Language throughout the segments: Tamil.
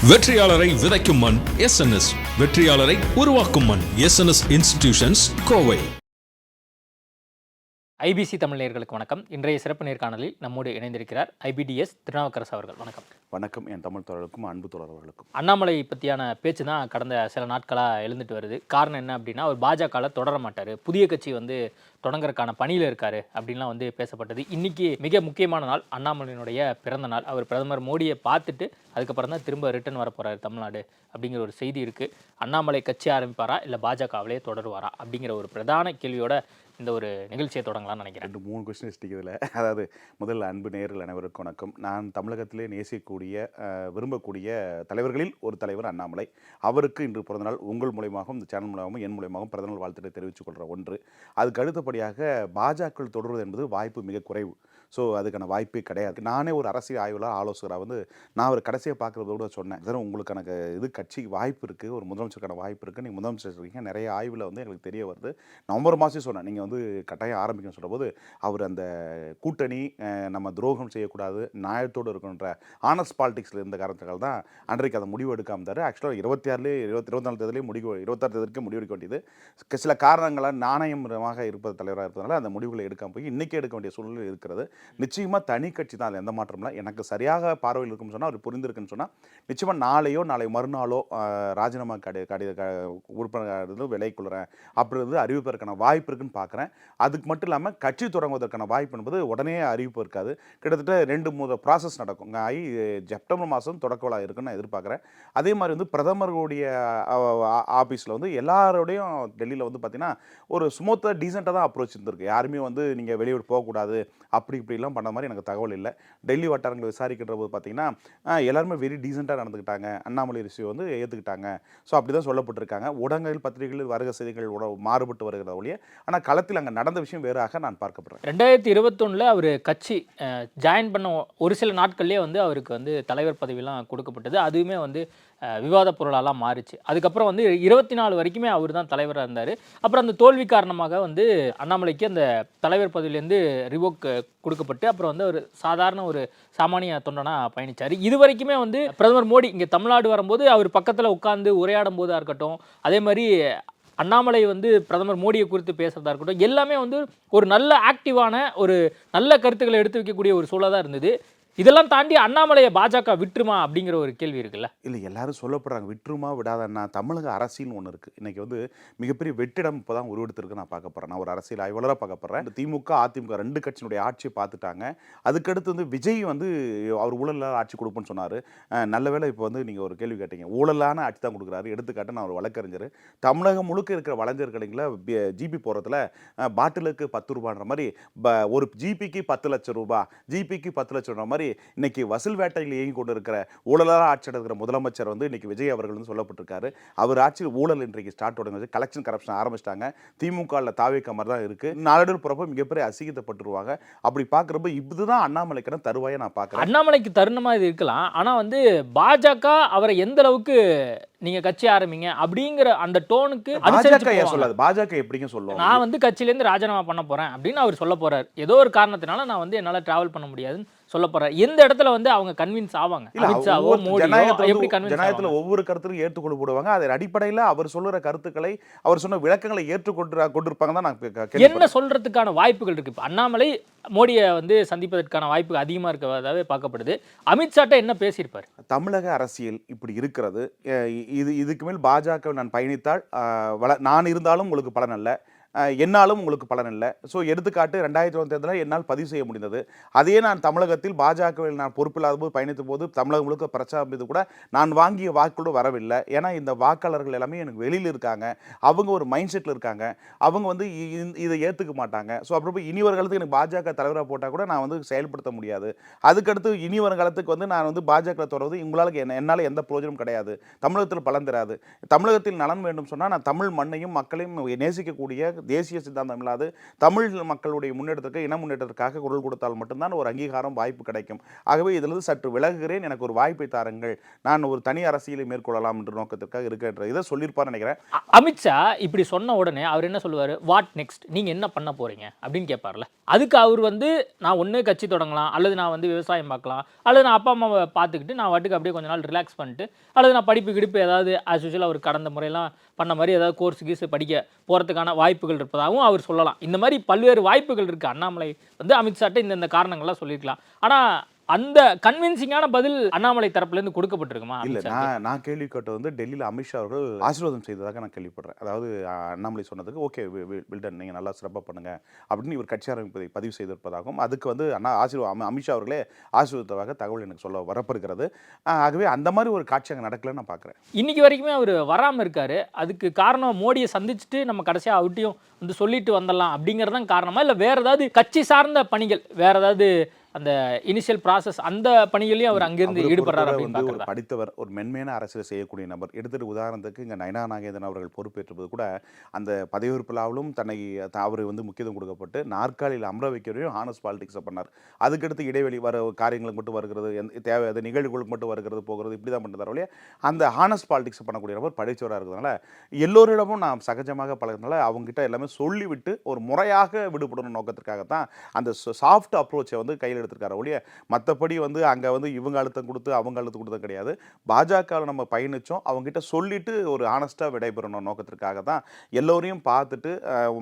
வெற்றியாளரை விதைக்கும் மண் எஸ்என்எஸ், வெற்றியாளரை உருவாக்கும் மண் SNS institutions, Kovai. IBC Tamil நேயர்களுக்கு வணக்கம். இன்றைய சிறப்பு நேர்காணலில் நம்மோடு இணைந்திருக்கிறார் ஐபிடிஎஸ் திருநாவுக்கரசு அவர்கள். வணக்கம். வணக்கம். என் தமிழ் தோழர்களுக்கும் அன்பு தோழர்களுக்கும். அண்ணாமலை பற்றியான பேச்சு தான் கடந்த சில நாட்களாக எழுந்துட்டு வருது. காரணம் என்ன அப்படின்னா, அவர் பாஜகவில் தொடர மாட்டார், புதிய கட்சி தொடங்குறதுக்கான பணியில் இருக்காரு அப்படின்லாம் பேசப்பட்டது. இன்னைக்கு மிக முக்கியமான நாள், அண்ணாமலையினுடைய பிறந்த நாள். அவர் பிரதமர் மோடியை பார்த்துட்டு அதுக்கப்புறம் தான் திரும்ப ரிட்டர்ன் வர போகிறாரு தமிழ்நாடு அப்படிங்கிற ஒரு செய்தி இருக்குது. அண்ணாமலை கட்சி ஆரம்பிப்பாரா இல்லை பாஜகவிலே தொடருவாரா அப்படிங்கிற ஒரு பிரதான கேள்வியோட இந்த ஒரு நிகழ்ச்சியை தொடங்கலாம்னு நினைக்கிறேன். 3 கொஸ்டின் வச்சுட்டிக்கிறதுல, அதாவது முதல்ல அன்பு நேயர்கள் அனைவருக்கும் வணக்கம். நான் தமிழகத்திலே நேசிக்கக்கூடிய விரும்பக்கூடிய தலைவர்களில் ஒரு தலைவர் அண்ணாமலை. அவருக்கு இன்று பிறந்தநாள். உங்கள் மூலமாகவும் இந்த சேனல் மூலமாகவும் என் மூலமாகவும் பிறந்தநாள் வாழ்த்துக்களை தெரிவித்துக் கொள்கிற ஒன்று. அதுக்கு அடுத்தபடியாக பாஜக தொடர்வது என்பது வாய்ப்பு மிக குறைவு. ஸோ அதுக்கான வாய்ப்பே கிடையாது. நானே ஒரு அரசியல் ஆய்வாளர், ஆலோசகராக நான் ஒரு கடைசியாக பார்க்குறதோட சொன்னேன், சார் உங்களுக்கு எனக்கு இது கட்சிக்கு வாய்ப்பு இருக்குது, ஒரு முதலமைச்சருக்கான வாய்ப்பு இருக்குது, நீங்கள் முதலமைச்சர் இருக்கீங்க, நிறைய ஆய்வில் எங்களுக்கு தெரிய வருது. நவம்பர் மாதம் சொன்னேன், நீங்கள் கட்டாயம் ஆரம்பிக்கணும்னு சொல்லும்போது அவர் அந்த கூட்டணி நம்ம துரோகம் செய்யக்கூடாது, நியாயத்தோடு இருக்கணுன்ற ஆனஸ்ட் பாலிடிக்ஸில் இருந்த காரணத்துக்காக தான் அன்றைக்கு அதை முடிவு எடுக்காம இருந்தார். ஆக்சுவலாக 24 தேதியிலே முடிவு 26 தேதிக்கு முடிவு எடுக்க வேண்டியது சில காரணங்களால் நாணயமாக இருப்பது தலைவராக இருப்பதனால அந்த முடிவுகளை எடுக்காமல் போய் இன்றைக்கே எடுக்க வேண்டிய சூழ்நிலை இருக்கிறது. நிச்சயமாக தனி கட்சி தான், அது எந்த மாற்றம் இல்லை. எனக்கு சரியாக பார்வையில் இருக்குன்னு சொன்னால், அவர் புரிந்திருக்குன்னு சொன்னால் நிச்சயமாக நாளை மறுநாளோ ராஜினாமா உறுப்பினர் விலைக்குள்ளுறேன் அப்படின்றது அறிவிப்பதற்கான வாய்ப்பு இருக்குன்னு பார்க்குறேன். அதுக்கு மட்டும் இல்லாமல் கட்சி தொடங்குவதற்கான வாய்ப்பு என்பது உடனே அறிவிப்பு இருக்காது. கிட்டத்தட்ட 2-3 ப்ராசஸ் நடக்கும். செப்டம்பர் மாதம் தொடக்க விழா இருக்குன்னு நான் எதிர்பார்க்குறேன். அதே மாதிரி பிரதமருடைய ஆஃபீஸில் எல்லாரோடையும் டெல்லியில் பார்த்தீங்கன்னா ஒரு ஸ்மூத்தாக டீசெண்டாக தான் அப்ரோச் இருந்திருக்கு. யாருமே நீங்கள் வெளியூர் போகக்கூடாது அப்படி இப்படிலாம் பண்ண மாதிரி எனக்கு தகவல் இல்லை. டெல்லி வட்டாரங்களை விசாரிக்கின்ற போது பார்த்தீங்கன்னா எல்லாருமே வெரி டீசெண்டாக நடந்துக்கிட்டாங்க. அண்ணாமலை ரிஷியை ஏற்றுக்கிட்டாங்க. ஸோ அப்படி தான் சொல்லப்பட்டிருக்காங்க. ஊடகங்கள் பத்திரிகைகள் வருக செய்திகள் மாறுபட்டு வருகிற ஒழிய, ஆனால் களத்தில் அங்கே நடந்த விஷயம் வேறாக நான் பார்க்கப்படுறேன். 2021 அவர் கட்சி ஜாயின் பண்ண ஒரு சில நாட்கள்லேயே அவருக்கு தலைவர் பதவியெல்லாம் கொடுக்கப்பட்டது. அதுவுமே விவாத பொருளாலாம் மாறிச்சு. அதுக்கப்புறம் 24 வரைக்குமே அவர் தான் தலைவராக இருந்தார். அப்புறம் அந்த தோல்வி காரணமாக அண்ணாமலைக்கு அந்த தலைவர் பதவியிலேருந்து ரிவோக் கொடுக்கப்பட்டு அப்புறம் ஒரு சாதாரண ஒரு சாமானிய தொண்டனாக பயணித்தார். இது வரைக்குமே பிரதமர் மோடி இங்கே தமிழ்நாடு வரும்போது அவர் பக்கத்தில் உட்கார்ந்து உரையாடும் போதாக இருக்கட்டும், அதே மாதிரி அண்ணாமலை பிரதமர் மோடியை குறித்து பேசுகிறதா இருக்கட்டும், எல்லாமே ஒரு நல்ல ஆக்டிவான ஒரு நல்ல கருத்துக்களை எடுத்து வைக்கக்கூடிய ஒரு சூழலாக தான் இருந்தது. இதெல்லாம் தாண்டி அண்ணாமலையை பாஜக விட்டுருமா அப்படிங்கிற ஒரு கேள்வி இருக்குல்ல? இல்லை, எல்லாரும் சொல்லப்படுறாங்க விட்டுருமா விடாதன்னா. தமிழக அரசியல்னு ஒன்று இருக்குது. இன்றைக்கி மிகப்பெரிய வெற்றிடம் இப்போ தான் உருவெடுத்திருக்கு. நான் பார்க்க போகிறேன், நான் ஒரு அரசியல் ஆய்வாளராக பார்க்க போகிறேன். திமுக அதிமுக 2 கட்சியினுடைய ஆட்சியை பார்த்துட்டாங்க. அதுக்கடுத்து விஜய் அவர் ஊழலான ஆட்சி கொடுப்போன்னு சொன்னார். நல்ல வேளை இப்போ நீங்கள் ஒரு கேள்வி கேட்டீங்க, ஊழலான ஆட்சி தான் கொடுக்குறாரு. எடுத்துக்காட்டு நான் ஒரு வழக்கறிஞர். தமிழகம் முழுக்க இருக்கிற வழக்கறிஞர்களில் ஜிபி போகிறதுல பாட்டிலுக்கு 10 ரூபான்ற மாதிரி ஒரு ஜிபிக்கு 10 லட்சம் ரூபா, ஜிபிக்கு 10 லட்சம் மாதிரி இன்னைக்கு வசூல் வேட்டையில் இயங்கி கொண்டு இருக்கிற ஊழலாக ஆட்சி நடக்கிற முதலமைச்சர் இன்னைக்கு விஜய் அவர்கள் சொல்லப்பட்டிருக்காரு. அவர் ஆட்சியில் ஊழல் இன்றைக்கு ஸ்டார்ட் தொடங்குது. கலெக்ஷன் கரப்ஷன் ஆரம்பிச்சிட்டாங்க. திமுக தாவேக்க மாதிரி தான் இருக்கு. நாளடைவில் பிறப்ப மிகப்பெரிய அசிங்கப்பட்டுருவாங்க. அப்படி பார்க்குறப்ப இதுதான் அண்ணாமலைக்கான தருவாயை நான் பார்க்குறேன். அண்ணாமலைக்கு தருணமாக இது இருக்கலாம். ஆனால் பாஜக அவரை எந்த அளவுக்கு நீங்க கட்சி ஆரம்பிங்க அப்படிங்கிற அந்த டோனுக்கு சொல்லாது. பாஜக எப்படிங்க சொல்லுவோம், நான் கட்சியிலேருந்து ராஜினாமா பண்ண போறேன் அப்படின்னு அவர் சொல்ல போறாரு. ஏதோ ஒரு காரணத்தினால நான் என்னால டிராவல் பண்ண முடியாதுன்னு சொல்ல போறாரு. எந்த இடத்துல அவங்க கன்வின்ஸ் ஆவாங்க? ஜனநாயகத்துல ஒவ்வொரு கருத்துக்கும் ஏற்றுக்கொண்டு போடுவாங்க. அதன் அடிப்படையில் அவர் சொல்லுற கருத்துக்களை, அவர் சொன்ன விளக்கங்களை ஏற்றுக்கொண்டிருப்பாங்க தான் நான் என்ன சொல்றதுக்கான வாய்ப்புகள் இருக்கு. இப்போ அண்ணாமலை மோடியை சந்திப்பதற்கான வாய்ப்பு அதிகமா இருக்கிறதாவே பார்க்கப்படுது. அமித்ஷாட்ட என்ன பேசியிருப்பார்? தமிழக அரசியல் இப்படி இருக்கிறது. இதுக்கு மேல் பாஜக நான் பயணித்தால் நான் இருந்தாலும் உங்களுக்கு பலன் அல்ல, என்னாலும் உங்களுக்கு பலன் இல்லை. ஸோ எடுத்துக்காட்டு 2020 தேர்தலில் என்னால் பதிவு செய்ய முடிந்தது. அதே நான் தமிழகத்தில் பாஜகவில் நான் பொறுப்பில்லாத போது பயணித்த போது தமிழகம் முழுக்க பிரச்சாரம் கூட நான் வாங்கிய வாக்குகளோடு வரவில்லை. ஏன்னா இந்த வாக்காளர்கள் எல்லாமே எனக்கு வெளியில் இருக்காங்க. அவங்க ஒரு மைண்ட் செட்டில் இருக்காங்க. அவங்க இதை ஏற்றுக்க மாட்டாங்க. ஸோ அப்புறம் இனி வருங்காலத்துக்கு எனக்கு பாஜக தலைவராக போட்டால் கூட நான் செயல்படுத்த முடியாது. அதுக்கடுத்து இனி வருங்காலத்துக்கு நான் பாஜக தொடர்வது உங்களால் என்னால் எந்த பிரயோஜனம் கிடையாது. தமிழகத்தில் பலன் தராது. தமிழகத்தில் நலன் வேண்டும் சொன்னால் நான் தமிழ் மண்ணையும் மக்களையும் நேசிக்கக்கூடிய தேசிய சித்தாந்தம் இல்லாது தமிழ் மக்களுடைய முன்னேற்றத்திற்கு இன முன்னேற்றத்திற்காக குரல் கொடுத்தால் மட்டும்தான் ஒரு அங்கீகாரம் வாய்ப்பு கிடைக்கும். ஆகவே இதிலிருந்து சற்று விலகுகிறேன், எனக்கு ஒரு வாய்ப்பை தாருங்கள், நான் ஒரு தனி அரசியலை மேற்கொள்ளலாம் என்ற நோக்கத்திற்காக இருக்கின்ற இதை சொல்லியிருப்பார் நினைக்கிறேன். அமித்ஷா இப்படி சொன்ன உடனே அவர் என்ன சொல்லுவார், வாட் நெக்ஸ்ட், நீங்க என்ன பண்ண போறீங்க அப்படின்னு கேட்பார்ல. அதுக்கு அவர் வந்து நான் ஒன்று கட்சி தொடங்கலாம், அல்லது நான் வந்து விவசாயம் பார்க்கலாம், அல்லது நான் அப்பா அம்மாவை பார்த்துக்கிட்டு நான் வாட்டுக்கு அப்படியே கொஞ்ச நாள் ரிலாக்ஸ் பண்ணிட்டு, அல்லது நான் படிப்பு கிடிப்பு ஏதாவது ஆஸ் யூஷுவல் அவர் கடந்த முறையெல்லாம் பண்ண மாதிரி ஏதாவது கோர்ஸ் கீஸ் படிக்க போகிறதுக்கான வாய்ப்புகள் இருப்பதாகவும் அவர் சொல்லலாம். இந்த மாதிரி பல்வேறு வாய்ப்புகள் இருக்குது. அண்ணாமலை வந்து அமித்ஷாட்ட இந்த காரணங்கள்லாம் சொல்லியிருக்கலாம். ஆனால் அந்த கன்வின்சிங்கான பதில் அண்ணாமலை தரப்புலேருந்து கொடுக்கப்பட்டிருக்குமா? இல்லை, நான் கேள்விப்பட்டது வந்து டெல்லியில் அமித்ஷா அவர்கள் ஆசீர்வாதம் செய்ததாக நான் கேள்விப்படுறேன். அதாவது அண்ணாமலை சொன்னதுக்கு ஓகே வில்டன், நீங்கள் நல்லா சிறப்பாக பண்ணுங்க அப்படின்னு இவர் கட்சி ஆரம்பிப்பதை பதிவு செய்திருப்பதாகவும், அதுக்கு வந்து அமித்ஷா அவர்களே ஆசீர்வாதமாக தகவல் எனக்கு சொல்ல வரப்பிருக்கிறது. ஆகவே அந்த மாதிரி ஒரு காட்சி அங்கே நடக்கலன்னு நான் பார்க்குறேன். இன்னைக்கு வரைக்குமே அவர் வராமல் இருக்காரு. அதுக்கு காரணம் மோடியை சந்திச்சுட்டு நம்ம கடைசியாக அவர்கிட்டையும் வந்து சொல்லிட்டு வந்துடலாம் அப்படிங்கிறது தான் காரணமா, இல்லை வேற ஏதாவது கட்சி சார்ந்த பணிகள், வேற ஏதாவது அந்த இனிஷியல் ப்ராசஸ் அந்த பணிகளையும் அவர் அங்கிருந்து ஈடுபடுறாரு அப்படின்னு ஒரு படித்தவர், ஒரு மென்மையான அரசியல் செய்யக்கூடிய நபர். எடுத்துட்டு உதாரணத்துக்கு இங்கே நயனா நாகேந்திரன் அவர்கள் பொறுப்பேற்றுவது கூட அந்த பதவியேற்பிலாவிலும் தன்னை அவர் வந்து முக்கியத்துவம் கொடுக்கப்பட்டு நாற்காலியில் அமர வைக்கிறதையும் ஹானஸ் பாலிடிக்ஸை பண்ணார். அதுக்கடுத்து இடைவெளி வர காரியங்களுக்கு மட்டும் வருகிறது, தேவையான நிகழ்வுகளுக்கு மட்டும் வருகிறது போகிறது, இப்படி தான் பண்ணுறாரு இல்லையா. அந்த ஹானஸ் பாலிடிக்ஸை பண்ணக்கூடிய நபர் படித்தவராக இருக்கிறதுனால எல்லோரிடமும் நாம் சகஜமாக பழகிறதுனால அவங்ககிட்ட எல்லாமே சொல்லிவிட்டு ஒரு முறையாக விடுபடணும் நோக்கத்திற்காகத்தான் அந்த சாஃப்ட் அப்ரோச்சை வந்து கையில் எடுத்திருக்காரு ஒழிய மற்றபடி வந்து அங்கே வந்து இவங்க அழுத்தம் கொடுத்து அவங்க அழுத்தம் கொடுத்தது கிடையாது. பாஜகவில் நம்ம பயணித்தோம், அவங்ககிட்ட சொல்லிட்டு ஒரு ஆனஸ்ட்டாக விடைபெறணும் நோக்கத்திற்காக தான் எல்லோரையும் பார்த்துட்டு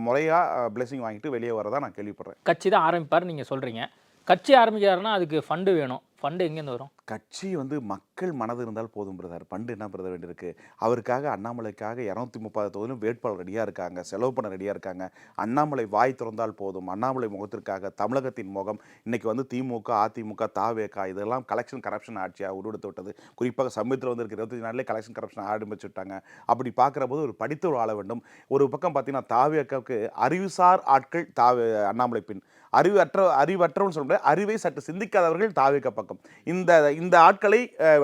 முறையாக பிளெஸிங் வாங்கிட்டு வெளியே வரதான் நான் கேள்விப்படுறேன். கட்சி தான் ஆரம்பிப்பார் நீங்கள் சொல்கிறீங்க. கட்சி ஆரம்பிக்கிறாருன்னா அதுக்கு ஃபண்டு வேணும். ஃபண்டு எங்கேருந்து வரும்? கட்சி வந்து மக்கள் மனது இருந்தால் போதும் பிரதர். ஃபண்டு என்ன பிரதர் வேண்டியிருக்கு? அவருக்காக அண்ணாமலைக்காக 230 தொகுதியிலும் வேட்பாளர் ரெடியாக இருக்காங்க, செலவு பண்ண ரெடியாக இருக்காங்க. அண்ணாமலை வாய் திறந்தால் போதும். அண்ணாமலை முகத்திற்காக தமிழகத்தின் முகம் இன்னைக்கு வந்து திமுக, அதிமுக, தாவேகா இதெல்லாம் கலெக்ஷன் கரப்ஷன் ஆட்சியாக உருவெடுத்து விட்டது. குறிப்பாக சமீபத்தில் வந்து 25 நாளிலே கலெக்ஷன் கரப்ஷன் ஆரம்பிச்சு விட்டாங்க. அப்படி பார்க்குற போது ஒரு படித்தவர் ஆள வேண்டும். ஒரு பக்கம் பார்த்தீங்கன்னா தாவேகாவுக்கு அறிவுசார் ஆட்கள் அண்ணாமலை பின், அறிவற்றவன் சொல்ல முடியாது, அறிவை சற்று சிந்திக்காதவர்கள் தாவேகா பக்கம். இந்த ஆட்களை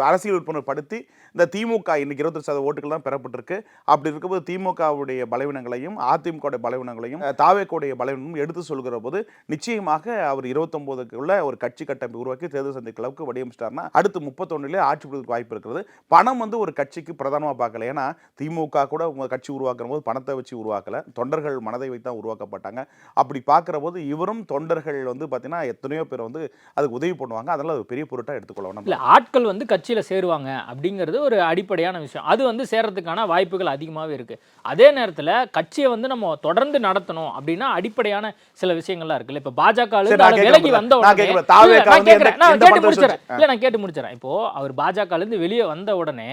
அரசியல் விற்பனர் படுத்தி இந்த திமுக இன்னைக்கு 20% ஓட்டுகள் தான் பெறப்பட்டிருக்கு. அப்படி இருக்கும்போது திமுகவுடைய பலவீனங்களையும் அதிமுகவுடைய பலவீனங்களையும் தாவேகோடைய பலவீனமும் எடுத்து சொல்கிற போது நிச்சயமாக அவர் 29க்குள்ள ஒரு கட்சி கட்டமைப்பு உருவாக்கி தேர்தல் சந்திக்க அளவுக்கு வடிவமைச்சிட்டாருன்னா அடுத்து 31 ஆட்சி புரிவதற்கு வாய்ப்பு இருக்கிறது. பணம் வந்து ஒரு கட்சிக்கு பிரதானமாக பார்க்கல. ஏன்னா திமுக கூட உங்க கட்சி உருவாக்குற போது பணத்தை வச்சு உருவாக்கல, தொண்டர்கள் மனதை வைத்து தான் உருவாக்கப்பட்டாங்க. அப்படி பார்க்குற போது இவரும் தொண்டர்கள் வந்து பார்த்தீங்கன்னா எத்தனையோ பேர் வந்து அதுக்கு உதவி பண்ணுவாங்க. அதனால அது பெரிய பொருட்டாக எடுத்துக்கொள்ளணும். இல்லை, ஆட்கள் வந்து கட்சியில் சேருவாங்க அப்படிங்கிறது ஒரு அடிப்படையான விஷயம். அது வந்து சேர்றதுக்கான வாய்ப்புகள் அதிகமாகவே இருக்குது. அதே நேரத்தில் கட்சியை வந்து நம்ம தொடர்ந்து நடத்தணும் அப்படின்னா அடிப்படையான சில விஷயங்கள்லாம் இருக்குல்ல. இப்போ பாஜக விலகி வந்த உடனே நான் கேட்டு முடிச்சிடறேன். இப்போ அவர் பாஜகலேருந்து வெளியே வந்த உடனே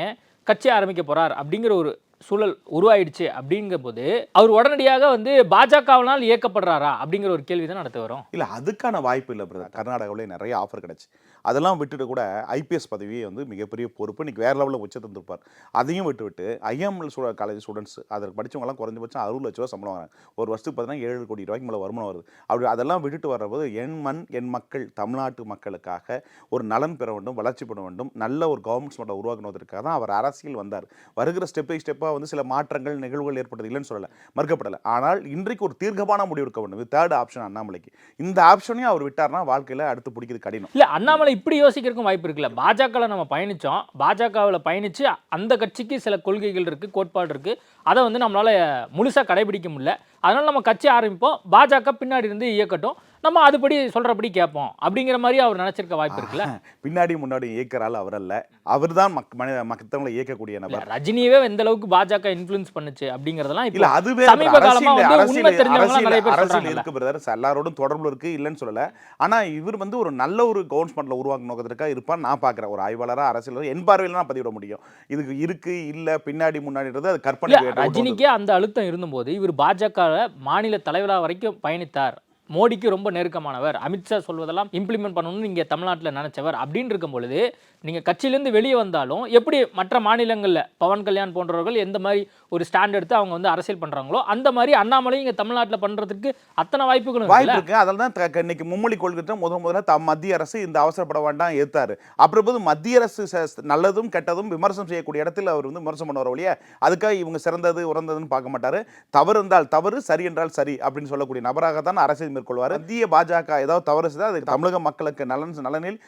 கட்சி ஆரம்பிக்க போறார் அப்படிங்கிற ஒரு சூழல் உருவாயிடுச்சு. அப்படிங்கிற போது அவர் உடனடியாக வந்து பாஜகவினால் இயக்கப்படுறாரா அப்படிங்கிற ஒரு கேள்வி தான் நடத்த வரும். இல்லை, அதுக்கான வாய்ப்பு இல்லை பிரதர். கர்நாடகாவிலே நிறைய ஆஃபர் கிடச்சி அதெல்லாம் விட்டுட்டு கூட ஐபிஎஸ் பதவியை வந்து மிகப்பெரிய பொறுப்பு இன்னைக்கு வேறு லெவலில் உச்ச தந்திருப்பார். அதையும் விட்டு ஐஎம்எல் காலேஜ் ஸ்டூடெண்ட்ஸ் அதற்கு படித்தவங்களாம் குறைஞ்சபட்சம் 60 லட்ச ரூபா சம்பளம் வராங்க. ஒரு வருஷத்துக்கு பார்த்தீங்கன்னா 7 கோடி ரூபாய்க்கு மேலே வருமானம் வருது. அப்படி அதெல்லாம் விட்டுட்டு வர்றபோது என் மண் என் மக்கள் தமிழ்நாட்டு மக்களுக்காக ஒரு நலன் பெற வேண்டும், வளர்ச்சி பண்ண வேண்டும், நல்ல ஒரு கவர்மெண்ட்ஸ் மட்டும் உருவாக்கணுவதற்காக தான் அவர் அரசியல் வந்தார். வருகிற ஸ்டெப் பை ஸ்டெப்பாக வந்து சில மாற்றங்கள் நிகழ்வுகள் ஏற்பட்டது இல்லைன்னு சொல்லலை, மறுக்கப்படலை. ஆனால் இன்றைக்கு ஒரு தீர்க்கமான முடிவு எடுக்க வேண்டும். இது தேர்ட் ஆப்ஷன் அண்ணாமலைக்கு. இந்த ஆப்ஷனையும் அவர் விட்டார்னா வாழ்க்கையில் அடுத்து பிடிக்கிறது கடினம். இல்லை, அண்ணாமலை இப்படி யோசிக்கிறதுக்கும் வாய்ப்பு இருக்குல்ல. பாஜகவில் நம்ம பயணித்தோம், பாஜகவில் பயணித்து அந்த கட்சிக்கு சில கொள்கைகள் இருக்குது, கோட்பாடு இருக்குது, அதை வந்து நம்மளால் முழுசாக கடைபிடிக்க முடியல. அதனால் நம்ம கட்சி ஆரம்பிப்போம், பாஜக பின்னாடி இருந்து இயக்கட்டும், நம்ம அதுபடி சொல்கிறபடி கேட்போம் அப்படிங்கிற மாதிரி அவர் நினச்சிருக்க வாய்ப்பு இருக்குல்ல. பின்னாடி முன்னாடி இயக்கிறாள் அவர் அல்ல, அவர் தான் மற்றவங்களை இயக்கக்கூடிய நபர். ரஜினியவே எந்த அளவுக்கு பாஜக இன்ஃப்ளூயன்ஸ் பண்ணுச்சு அப்படிங்கிறதெல்லாம் இல்ல, அதுவே சமீப காலமா வந்து உண்மை தெரிஞ்சவங்க நிறைய பேர் அரசியல் இருக்கு பிரதர், எல்லாரோடும் தொடர்பு இருக்கு இல்லைன்னு சொல்லல. ஆனா இவர் வந்து ஒரு நல்ல ஒரு கவர்மெண்ட்ல உருவாக்க நோக்கத்திற்காக இருப்பான்னு நான் பார்க்குறேன். ஒரு ஆய்வாளராக அரசியல் என் பார்வையில் நான் பதிவிட முடியும். இதுக்கு இருக்கு இல்லை பின்னாடி முன்னாடின்றது அது கற்பனை. ரஜினிக்கே அந்த அழுத்தம் இருந்தபோது இவர் பாஜக மாநில தலைவராக வரைக்கும் பயணித்தார். மோடிக்கு ரொம்ப நெருக்கமானவர், அமித்ஷா சொல்வதெல்லாம் இம்ப்ளிமெண்ட் பண்ணணும்னு இங்கே தமிழ்நாட்டில் நினச்சவர் அப்படின்னு இருக்கும் பொழுது நீங்க கட்சியிலேருந்து வெளியே வந்தாலும் எப்படி மற்ற மாநிலங்கள்ல பவன் கல்யாண் போன்றவர்கள் எந்த மாதிரி ஒரு ஸ்டாண்ட் எடுத்து அவங்க வந்து அரசியல் பண்றாங்களோ அந்த மாதிரி அண்ணாமலை இங்க தமிழ்நாட்டுல பண்றதுக்கு அத்தனை வாய்ப்புகளும் வாய்ப்பு இருக்கு. அதனால தான் இன்னைக்கு மும்மொழி கொள்கை முதல்ல மத்திய அரசு இந்த அவசரப்பட வேண்டாம் எதிர்த்தாரு. அப்புறம் போது மத்திய அரசு நல்லதும் கெட்டதும் விமர்சனம் செய்யக்கூடிய இடத்தில் அவர் வந்து விமர்சனம் பண்ணுவார் ஒழிய அதுக்காக இவங்க சிறந்தது உறந்ததுன்னு பார்க்க மாட்டாரு. தவறு இருந்தால் தவறு, சரி என்றால் சரி அப்படின்னு சொல்லக்கூடிய நபராக தான் அரசியல் மேற்கொள்வார். மத்திய பாஜக ஏதாவது தவறு செய்தால் அது தமிழக மக்களுக்கு நலனில்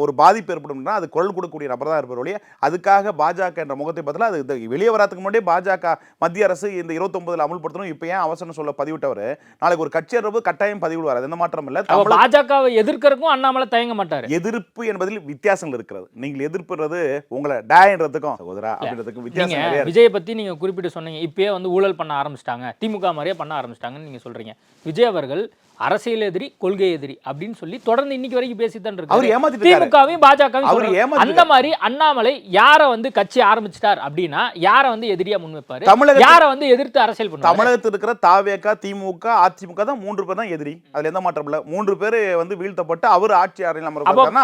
ஒரு பாதிப்பு ஏற்படும்னா அது குரல் கொடுக்கக்கூடிய நபர் தான் இருப்பார் ஒழிய அதுக்காக பாஜக என்ற முகத்தை பதிலாக அது வெளியே வராதுக்கு முன்னாடியே பாஜக மத்திய அரசு இந்த 29 அமல்படுத்தணும் இப்போ ஏன் அவசரம் சொல்ல பதிவிட்டவர் நாளைக்கு ஒரு கட்சி ஏறும்போது கட்டாயம் பதிவிடுவார். அது எந்த மாற்றம் இல்லை. பாஜகவை எதிர்க்கிறதுக்கும் அண்ணாமலை தயங்க மாட்டார். எதிர்ப்பு என்பதில் வித்தியாசங்கள் இருக்கிறது. நீங்கள் எதிர்ப்புறது உங்களை டேன்றதுக்கும் சகோதரா அப்படின்றதுக்கும் வித்தியாசம் நிறைய இருக்கு. விஜயை பத்தி நீங்க குறிப்பிட்டு சொன்னீங்க, இப்பயே வந்து ஊழல் பண்ண ஆரம்பிச்சிட்டாங்க, திமுக மாதிரியே பண்ண ஆரம்பிச்சிட்டாங்கன்னு நீங்க சொல்றீங்க. விஜய் அவர்கள் அரசியல் எதிரி, கொள்கை எதிரி அப்படின்னு சொல்லி தொடர்ந்து இன்னைக்கு வரைக்கும் பேசித்தான் இருக்காரு. திமுகவையும் பாஜகவையும் அந்த மாதிரி அண்ணாமலை யார வந்து கட்சி ஆரம்பிச்சிட்டார் அப்படின்னா யார வந்து எதிரியா முன்வைப்பாரு, யார வந்து எதிர்த்து அரசியல் பண்ணுவாரு? தமிழகத்தில் இருக்கிற தாவேக, திமுக, அதிமுக தான் 3 பேர் தான் எதிரி. அதுல எந்த மாற்றம் இல்ல. 3 பேர் வந்து வீழ்த்தப்பட்டு அவர் ஆட்சி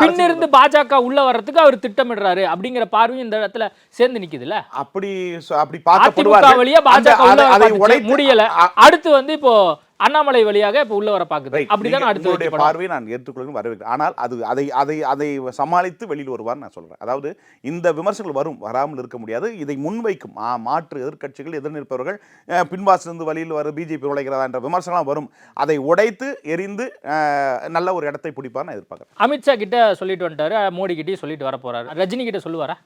பின்னிருந்து பாஜக உள்ள வர்றதுக்கு அவர் திட்டமிடுறாரு அப்படிங்கிற பார்வையும் இந்த இடத்துல சேர்ந்து நிக்குதுல்ல. அப்படி பார்க்கப்படுவார். வழியா பாஜக முடியல, அடுத்து வந்து இப்போ அண்ணாமலை வழியாக இப்ப உள்ள வர பாக்குது. அப்படிதான் அடுத்த பார்வையை நான் ஏற்றுக்கொள்ள வரவேற்கிறேன். ஆனால் அதை சமாளித்து வெளியில் வருவார் நான் சொல்றேன். அதாவது இந்த விமர்சனங்கள் வராமல் இருக்க முடியாது. இதை முன்வைக்கும் மாற்று எதிர்க்கட்சிகள், எதிர்நிற்பவர்கள், பின்வாசிலிருந்து வழியில் வர பிஜேபி உழைக்கிறதா என்ற விமர்சனம் வரும். அதை உடைத்து எரிந்து நல்ல ஒரு இடத்தை பிடிப்பார் நான் எதிர்பார்க்கிறேன். அமித்ஷா கிட்ட சொல்லிட்டு வந்துட்டாரு, மோடி கிட்டே சொல்லிட்டு வர போறாரு. ரஜினி கிட்ட சொல்லுவாரா?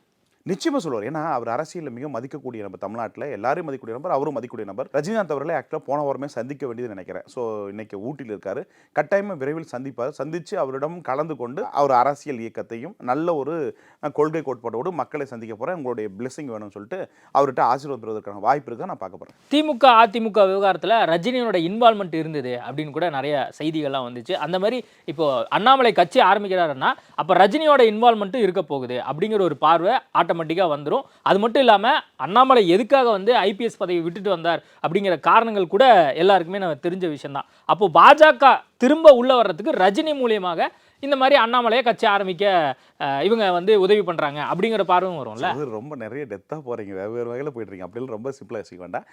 நிச்சயமாக சொல்லுவார். ஏன்னா அவர் அரசியலில் மிக மதிக்கக்கூடிய நபர், தமிழ்நாட்டில் எல்லாரையும் மதிக்கக்கூடிய நபர், அவரும் மதிக்கக்கூடிய நபர். ரஜினிகாந்த் அவர்களை ஆக்சுவலாக போன வாரமே சந்திக்க வேண்டியது நினைக்கிறேன். ஸோ இன்னைக்கு ஊட்டியில் இருக்காரு, கட்டாயமாக விரைவில் சந்திப்பார். சந்தித்து அவரிடம் கலந்து கொண்டு அவர் அரசியல் இயக்கத்தையும் நல்ல ஒரு கொள்கை கோட்பாட்டோடு மக்களை சந்திக்க போகிறேன், உங்களுடைய பிளெஸிங் வேணும்னு சொல்லிட்டு அவர்கிட்ட ஆசீர்வாதம் பெறுவதற்கான வாய்ப்பு இருக்கா நான் பார்க்க போகிறேன். திமுக அதிமுக விவகாரத்தில் ரஜினியோட இன்வால்மெண்ட் இருந்தது அப்படின்னு கூட நிறைய செய்திகள்லாம் வந்துச்சு. அந்த மாதிரி இப்போ அண்ணாமலை கட்சி ஆரம்பிக்கிறாருன்னா அப்போ ரஜினியோட இன்வால்மெண்ட்டும் இருக்க போகுது அப்படிங்கிற ஒரு பார்வை ஆட்டோமேட்டிக்காக வந்துடும். அது மட்டும் இல்லாமல் அண்ணாமலை எதுக்காக வந்து ஐபிஎஸ் பதவி விட்டுட்டு வந்தார் அப்படிங்கிற காரணங்கள் கூட எல்லாருக்குமே நம்ம தெரிஞ்ச விஷயம்தான். அப்போ பாஜக திரும்ப உள்ள வர்றதுக்கு ரஜினி மூலியமாக இந்த மாதிரி அண்ணாமலையை கட்சி ஆரம்பிக்க இவங்க வந்து உதவி பண்றாங்க அப்படிங்கிற பார்வையும் வரும்ல. ரொம்ப நிறைய டெத்தாக போறீங்க, வெவ்வேறு வகையில் போயிட்டுருங்க. அப்படிலாம் ரொம்ப சிம்பிளாக வச்சுக்க வேண்டாம்.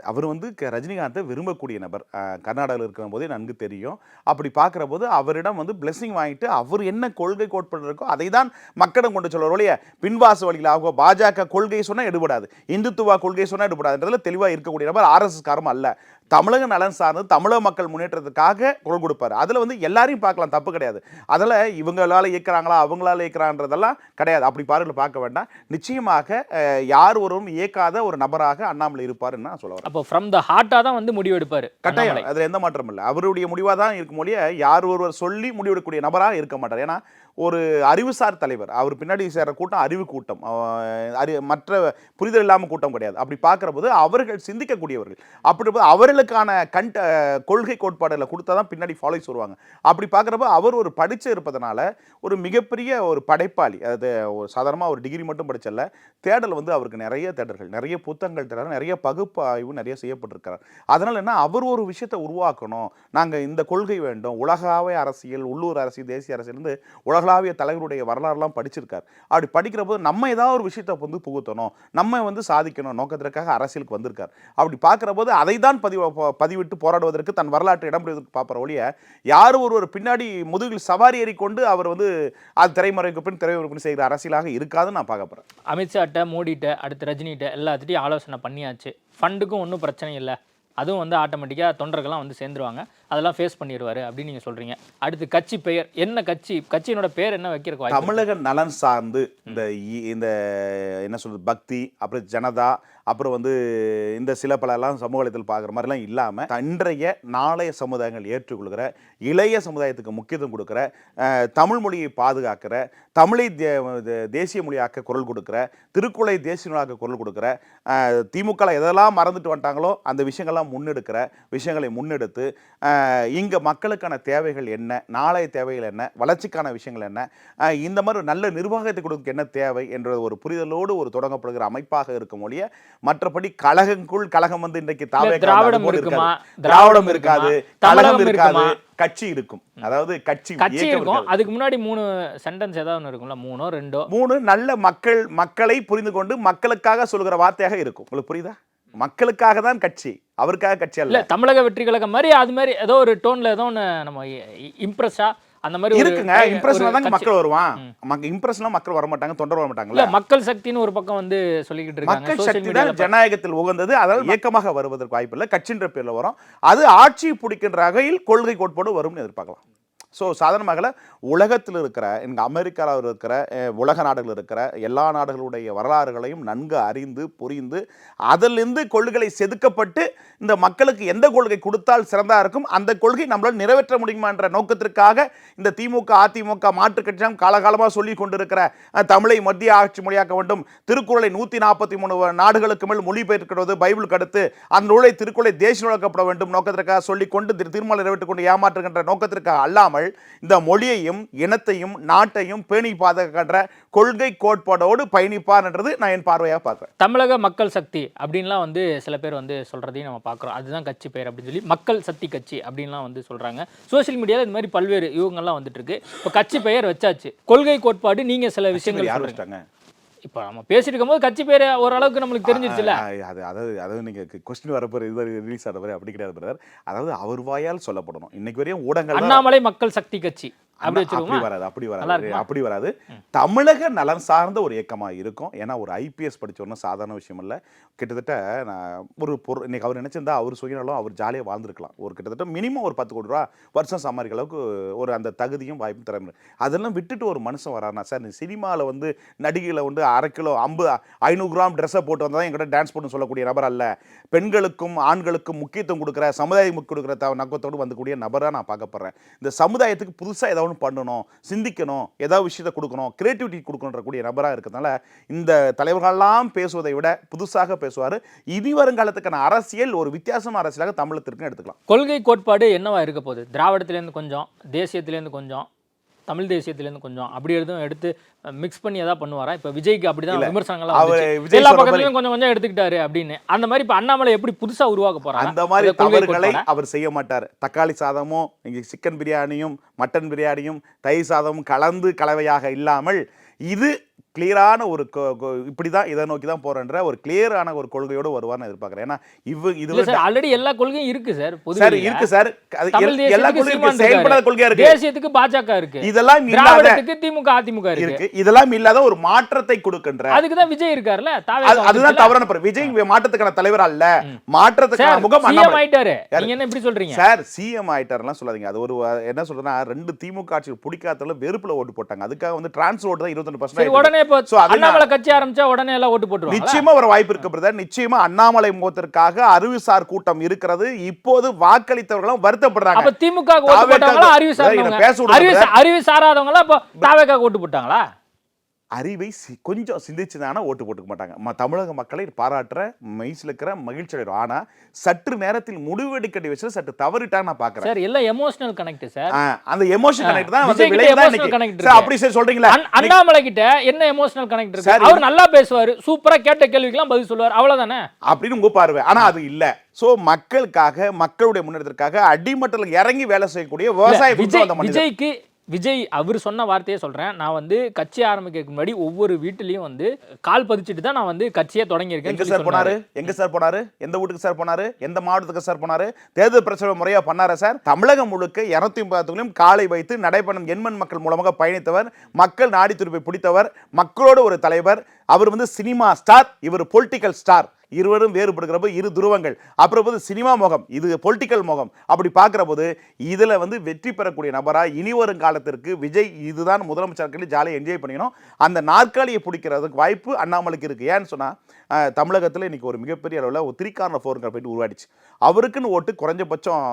அவர் வந்து ரஜினிகாந்தை விரும்பக்கூடிய நபர், கர்நாடகாவில் இருக்கிற போதே நன்கு தெரியும். அப்படி பார்க்குற போது அவரிடம் வந்து பிளெஸிங் வாங்கிட்டு அவர் என்ன கொள்கை கோட்பாடு அதை தான் மக்களிடம் கொண்டு சொல்வார் ஒழிய பின்வாச வழியில் ஆகும். பாஜக கொள்கை சொன்னால் எடுபடாது, இந்துத்துவா கொள்கை சொன்னால் எடுபடாதுன்றதுல தெளிவாக இருக்கக்கூடிய நபர். RSS காரமும் அல்ல, தமிழக நலன் சார்ந்து தமிழக மக்கள் முன்னேற்றத்துக்காக குரல் கொடுப்பார். அதில் வந்து எல்லாரையும் பார்க்கலாம், தப்பு கிடையாது. அதில் இவங்களால இயக்குறாங்களா அவங்களால இயக்குறான்றதெல்லாம் கிடையாது. அப்படி பார்வையில் பார்க்க வேண்டாம். நிச்சயமாக யார் ஒருவரும் இயக்காத ஒரு நபராக அண்ணாமலை இருப்பாருன்னு நான் சொல்ல வரேன். அப்போ ஃப்ரம் த ஹார்ட்டாக தான் வந்து முடிவு எடுப்பார். கட்டாயம், அதில் எந்த மாற்றம் இல்லை. அவருடைய முடிவாக தான் இருக்கும் மொழிய யார் ஒருவர் சொல்லி முடிவெடுக்கக்கூடிய நபராக இருக்க மாட்டார். ஏன்னா ஒரு அறிவுசார் தலைவர், அவர் பின்னாடி சேர்ற கூட்டம் அறிவு கூட்டம், மற்ற புரிதல் இல்லாமல் கூட்டம் கிடையாது. அப்படி பார்க்குற போது அவர்கள் சிந்திக்கக்கூடியவர்கள். அப்படி அவர்களுக்கான கொள்கை கோட்பாடுகளை கொடுத்தா தான் பின்னாடி ஃபாலோஸ் வருவாங்க. அப்படி பார்க்குறப்ப அவர் ஒரு படிச்சு இருப்பதனால ஒரு மிகப்பெரிய ஒரு படைப்பாளி. அது சாதாரணமாக ஒரு டிகிரி மட்டும் படிச்சல, தேடல் வந்து அவருக்கு நிறைய தேடல்கள், நிறைய புத்தகங்கள் தேடல், நிறைய பகுப்பாய்வு நிறைய செய்யப்பட்டிருக்கிறார். அதனால் என்ன, அவர் ஒரு விஷயத்தை உருவாக்கணும், நாங்கள் இந்த கொள்கை வேண்டும், உலகாவிய அரசியல், உள்ளூர் அரசியல், தேசிய அரசியல் வந்து உலகளாவிய தலைவருடைய வரலாறுலாம் படிச்சிருக்கார். அப்படி படிக்கிற போது நம்ம ஏதாவது ஒரு விஷயத்தை வந்து புகுத்தணும், நம்ம வந்து சாதிக்கணும் நோக்கத்திற்காக அரசியலுக்கு வந்திருக்கார். அப்படி பார்க்குற போது அதை தான் பதிவிட்டு போராடுவதற்கு, தன் வரலாற்றை இடம் பிடிவதற்கு பார்க்குற ஒழிய யார் ஒருவர் பின்னாடி முதுகில் சவாரி ஏறிக்கொண்டு அவர் வந்து அது திரைமறைக்கு பின் திரைமறைக்கு செய்கிற அரசியலாக இருக்காதுன்னு நான் பார்க்க போகிறேன். அமித்ஷாட்ட, மோடிட்ட, அடுத்து ரஜினிகிட்ட எல்லாத்திட்டையும் ஆலோசனை பண்ணியாச்சு. ஃபண்டுக்கும் ஒன்றும் பிரச்சனை இல்லை, அதுவும் வந்து ஆட்டோமேட்டிக்காக தொண்டர்கள்லாம் வந்து சேர்ந்துருவாங்க, அதெல்லாம் ஃபேஸ் பண்ணிடுவார் அப்படின்னு நீங்கள் சொல்கிறீங்க. அடுத்து கட்சி பெயர் என்ன, கட்சியினோட பேர் என்ன வைக்கிறக்கு? தமிழக நலன் சார்ந்து இந்த என்ன சொல்றது, பக்தி, அப்புறம் ஜனதா, அப்புறம் வந்து இந்த சில பலெல்லாம் சமூக வலைத்தளத்தில் பார்க்குற மாதிரிலாம் இல்லாமல் இன்றைய நாளைய சமுதாயங்கள் ஏற்றுக்கொள்கிற, இளைய சமுதாயத்துக்கு முக்கியத்துவம் கொடுக்குற, தமிழ் மொழியை பாதுகாக்கிற, தமிழை தேசிய மொழியாக்க குரல் கொடுக்குற, திருக்குறளை தேசிய மொழியாக்க குரல் கொடுக்குற, திமுக எதெல்லாம் மறந்துட்டு வந்துட்டாங்களோ அந்த விஷயங்கள்லாம் விஷயங்களை முன்னெடுத்து இங்கே மக்களுக்கான தேவைகள் என்ன, நாளைய தேவைகள் என்ன, வளர்ச்சிக்கான விஷயங்கள் என்ன, இந்த மாதிரி நல்ல நிர்வாகத்தை கொடுக்க என்ன தேவை என்ற ஒரு புரிதலோடு ஒரு தொடங்கப்படுகிற அமைப்பாக இருக்கும் ஒழிய மற்றபடி கழகம் வந்து இன்றைக்கு திராவிடம் இருக்காது, கழகம் இருக்காது, கட்சி இருக்கும். அதாவது கட்சி இருக்கும். இயக்கம் அதுக்கு முன்னாடி 3 சென்டென்ஸ் ஏதாவது ஒன்று இருக்கும்ல, 3ஓ 2ஓ. 3 நல்ல மக்களை புரிந்து கொண்டு மக்களுக்காக சொல்கிற வார்த்தையாக இருக்கும். உங்களுக்கு புரியுதா? மக்களுக்காக தான் கட்சி, அவருக்காக கட்சி அல்ல. தமிழக வெற்றி கழகம் மாதிரி அது மாதிரி ஏதோ ஒரு டோன்ல ஏதோ ஒன்று நம்ம இம்ப்ரெஸ்ஸா அந்த மாதிரி இருக்குங்க. இம்ப்ரெஷன் தான் மக்கள் வருவான். இம்ப்ரெஷன்லாம் மக்கள் வர மாட்டாங்க, தொண்டர் வர மாட்டாங்கல்ல. மக்கள் சக்தின்னு ஒரு பக்கம் வந்து சொல்லிக்கிட்டு இருக்காங்க. மக்கள் சக்தி தான் ஜனநாயகத்தில் உகந்தது. அதாவது இயக்கமாக வருவதற்கு வாய்ப்பு இல்லை, கட்சின்ற பேர்ல வரும். அது ஆட்சி பிடிக்கின்ற வகையில் கொள்கை கோட்பாடு வரும்னு எதிர்பார்க்கலாம். ஸோ சாதாரணமாக உலகத்தில் இருக்கிற இங்கே அமெரிக்காவில் இருக்கிற உலக நாடுகள் இருக்கிற எல்லா நாடுகளுடைய வரலாறுகளையும் நன்கு அறிந்து புரிந்து அதிலிருந்து கொள்கைகளை செதுக்கப்பட்டு இந்த மக்களுக்கு எந்த கொள்கை கொடுத்தால் சிறந்தா இருக்கும், அந்த கொள்கை நம்மளால் நிறைவேற்ற முடியுமா என்ற நோக்கத்திற்காக இந்த திமுக அதிமுக மாற்றுக் கட்சியும் காலகாலமாக சொல்லி கொண்டிருக்கிற தமிழை மத்திய ஆட்சி மொழியாக்க வேண்டும், திருக்குறளை 143 நாடுகளுக்கு மேல் மொழிபெயர்க்கிறது, பைபிளுக்கு அடுத்து அந்த நூலை திருக்குறளை தேசிய நோக்கப்பட வேண்டும் நோக்கத்திற்காக சொல்லிக்கொண்டு தீர்மானம் நிறைவேற்றிக் கொண்டு ஏமாற்றுகின்ற நோக்கத்திற்காக அல்லாமல் இந்த மொழியையும் இனத்தையும் நாட்டையும் பேணி பாதுகாக்கின்ற கொள்கை கோட்பாடோடு பயணிப்பார் என்றது நான் என் பார்வையாக பார்க்கிறேன். தமிழக மக்கள் சக்தி அப்படின்லாம் வந்து சில பேர் வந்து சொல்றதையும் நம்ம பார்க்குறோம். அதுதான் கட்சி பெயர் அப்படின்னு சொல்லி மக்கள் சக்தி கட்சி அப்படின்லாம் வந்து சொல்றாங்க. சோசியல் மீடியாவில் இந்த மாதிரி பல்வேறு யுகங்கள்லாம் வந்துட்டு இருக்கு. இப்போ கட்சி பெயர் வச்சாச்சு, கொள்கை கோட்பாடு நீங்க சில விஷயங்கள் யார் வச்சிட்டாங்க? இப்போ நம்ம பேசிட்டு இருக்கும்போது கட்சி பேர் ஓரளவுக்கு நம்மளுக்கு தெரிஞ்சிருச்சுல. அதாவது நீங்க கொஸ்டின் வரப்போ இது ரிலீஸ் ஆன மாதிரி அப்படி கிடையாது பிரதர். அதாவது அவர் வாயால் சொல்லப்படணும். இன்னைக்கு வரையும் ஊடகங்கள் அண்ணாமலை மக்கள் சக்தி கட்சி அப்படி வராது. தமிழக நலன் சார்ந்த ஒரு இயக்கமா இருக்கும். ஏன்னா ஒரு ஐபிஎஸ் படிச்சோன்னா சாதாரண விஷயம் இல்ல. கிட்டத்தட்ட ஒரு இன்னைக்கு அவர் நினைச்சிருந்தா அவர் சுயநலம் அவர் ஜாலியாக வாழ்ந்துருக்கலாம். ஒரு கிட்டத்தட்ட மினிமம் ஒரு 10 கோடி ரூபா வருஷம் சம்பாதிக்கிற அளவுக்கு ஒரு அந்த தகுதியும் வாய்ப்பும் திறமை. அதெல்லாம் விட்டுட்டு ஒரு மனுஷன் வரானா சார், நீ சினிமாவில் வந்து நடிகையில் வந்து 1/2 கிலோ 500 கிராம் ட்ரெஸ்ஸை போட்டு வந்தால் தான் எங்கிட்ட டான்ஸ் பண்ணு சொல்லக்கூடிய நபர் அல்ல. பெண்களுக்கும் ஆண்களுக்கும் முக்கியத்துவம் கொடுக்குற சமுதாயம் கொடுக்குற நோக்கத்தோடு வந்துக்கூடிய நபராக நான் பார்க்கப்படுறேன். இந்த சமுதாயத்துக்கு புதுசாக ஏதாவது பண்ணணும், சிந்திக்கணும், ஏதாவது விஷயத்தை கொடுக்கணும், கிரியேட்டிவிட்டி கொடுக்கணுன்ற கூடிய நபராக இருக்கிறதுனால இந்த தலைவர்களெல்லாம் பேசுவதை விட புதுசாக பேசுவார். இனி வருங்காலத்துக்கான அரசியல் ஒரு வித்தியாசமான அரசியலாக தமிழகத்திற்கு எடுத்துக்கலாம். கொள்கை கோட்பாடு என்னவா இருக்க போகுது? திராவிடத்திலேருந்து கொஞ்சம், தேசியத்திலேருந்து கொஞ்சம், தமிழ் தேசியத்திலேருந்து கொஞ்சம், அப்படி எதுவும் எடுத்து மிக்ஸ் பண்ணி ஏதாவது பண்ணுவாரா? இப்போ விஜய்க்கு அப்படிதான் விமர்சனங்கள்லாம் எல்லா பக்கத்துலையும் கொஞ்சம் கொஞ்சம் எடுத்துக்கிட்டாரு அப்படின்னு. அந்த மாதிரி இப்போ அண்ணாமலை எப்படி புதுசா உருவாக்க போறாங்க? அந்த மாதிரி தவறுகளை அவர் செய்ய மாட்டார். தக்காளி சாதமும் இங்கே சிக்கன் பிரியாணியும் மட்டன் பிரியாணியும் தயிர் சாதமும் கலவையாக இல்லாமல் இது கிளியரான ஒரு இப்படிதான் இதை நோக்கி தான் போறன்ற ஒரு கிளியரான ஒரு கொள்கையோடு வருவார்னு எதிர்பார்க்கிறேன். ஏன்னா இது ஆல்ரெடி எல்லா கொள்கையும் இருக்கு சார். சார் இருக்கு சார், எல்லா கொள்கையும் செயல்படாத கொள்கையா இருக்கு. தேசியத்துக்கு பாஜக இருக்கு, இதெல்லாம் திராவிடத்துக்கு திமுக அதிமுக இருக்கு. இதெல்லாம் இல்லாத ஒரு மாற்றத்தை கொடுக்கின்ற அதுக்கு தான் விஜய் இருக்காருல்ல. அதுதான் தவறான. விஜய் மாற்றத்துக்கான தலைவர் அல்ல, மாற்றத்துக்கான முகம் ஆயிட்டாரு. நீங்க என்ன இப்படி சொல்றீங்க சார்? சிஎம் ஆயிட்டாருலாம் சொல்லாதீங்க. அது ஒரு என்ன சொல்றேன்னா 2 திமுக ஆட்சி பிடிக்காதல வெறுப்புல ஓட்டு போட்டாங்க. அதுக்காக வந்து டிரான்ஸ் ஓட்டு தான் 22%. உடனே அண்ணாமலை கட்சி ஆரம்பிச்சா உடனே எல்லாம் ஓட்டு போட்டுருவாங்க. நிச்சயமா ஒரு வாய்ப்பு இருக்கு பிரதர். நிச்சயமா அண்ணாமலை முகத்திற்காக அறிவுசார் கூட்டம் இருக்கிறது. இப்போது வாக்களித்தவர்களும் வருத்தப்படுறாங்க. அப்ப திமுக ஓட்டு போட்டாங்களா? அறிவு சாராதவங்களா அப்ப தாவேக்காக ஓட்டு போட்டாங்களா? அறிவை கொஞ்சம் சிந்திச்சுதானா ஓட்டு போட்டுக்க மாட்டாங்க. தமிழக மக்களை பாராட்டுற மெய்சில் இருக்கிற மகிழ்ச்சி அடையும். ஆனா சற்று நேரத்தில் முடிவெடுக்கடி வச்சு சற்று தவறிட்டா நான் பாக்குறேன். சார் எல்லாம் எமோஷனல் கனெக்ட் சார். அந்த எமோஷனல் கனெக்ட் தான் வந்து விளைவுதான் இன்னைக்கு. சார் அப்படி சார் சொல்றீங்களா? அண்ணாமலை கிட்ட என்ன எமோஷனல் கனெக்ட் இருக்கு? அவர் நல்லா பேசுவாரு, சூப்பரா கேட்ட கேள்விக்கெல்லாம் பதில் சொல்லுவார், அவ்வளவுதானே அப்படின்னு உங்க பார்வை. ஆனா அது இல்ல. சோ மக்களுக்காக மக்களுடைய முன்னேற்றத்திற்காக அடிமட்டத்தில் இறங்கி வேலை செய்யக்கூடிய விவசாய விஜய் அவர் சொன்ன வார்த்தையே சொல்றேன். நான் வந்து கட்சி ஆரம்பிக்கிறதுக்கு முன்னாடி ஒவ்வொரு வீட்டிலையும் வந்து கால் பதிச்சுட்டு தான் நான் வந்து கட்சியை தொடங்கியிருக்கேன். எங்க சார் போனாரு? எந்த வீட்டுக்கு சார் போனாரு? எந்த மாவட்டத்துக்கு சார் போனாரு? தேர்தல் பிரச்சார முறையா பண்ணாரா சார்? தமிழகம் முழுக்க 230 காலை வைத்து நடைபெறும் எண்மண் மக்கள் மூலமாக பயணித்தவர், மக்கள் நாடி துருப்பை பிடித்தவர், மக்களோட ஒரு தலைவர். அவர் வந்து சினிமா ஸ்டார், இவர் பொலிட்டிக்கல் ஸ்டார். இருவரும் வேறுபடுகிறப்ப இரு துருவங்கள். அப்புறம் சினிமா முகம், இது பொலிட்டிக்கல் முகம். அப்படி பார்க்கிற போது இதுல வந்து வெற்றி பெறக்கூடிய நபரா இனி வரும் காலத்திற்கு விஜய் இதுதான் முதலமைச்சர் ஜாலியாக என்ஜாய் பண்ணிக்கணும். அந்த நாற்காலியை பிடிக்கிறதுக்கு வாய்ப்பு அண்ணாமலைக்கு இருக்கு. ஏன்னு சொன்னா தமிழகத்தில் இன்னைக்கு ஒரு மிகப்பெரிய அளவில் ஒரு 3-4 போயிட்டு உருவாடிச்சு. அவருக்குன்னு ஓட்டு குறைஞ்சபட்சம்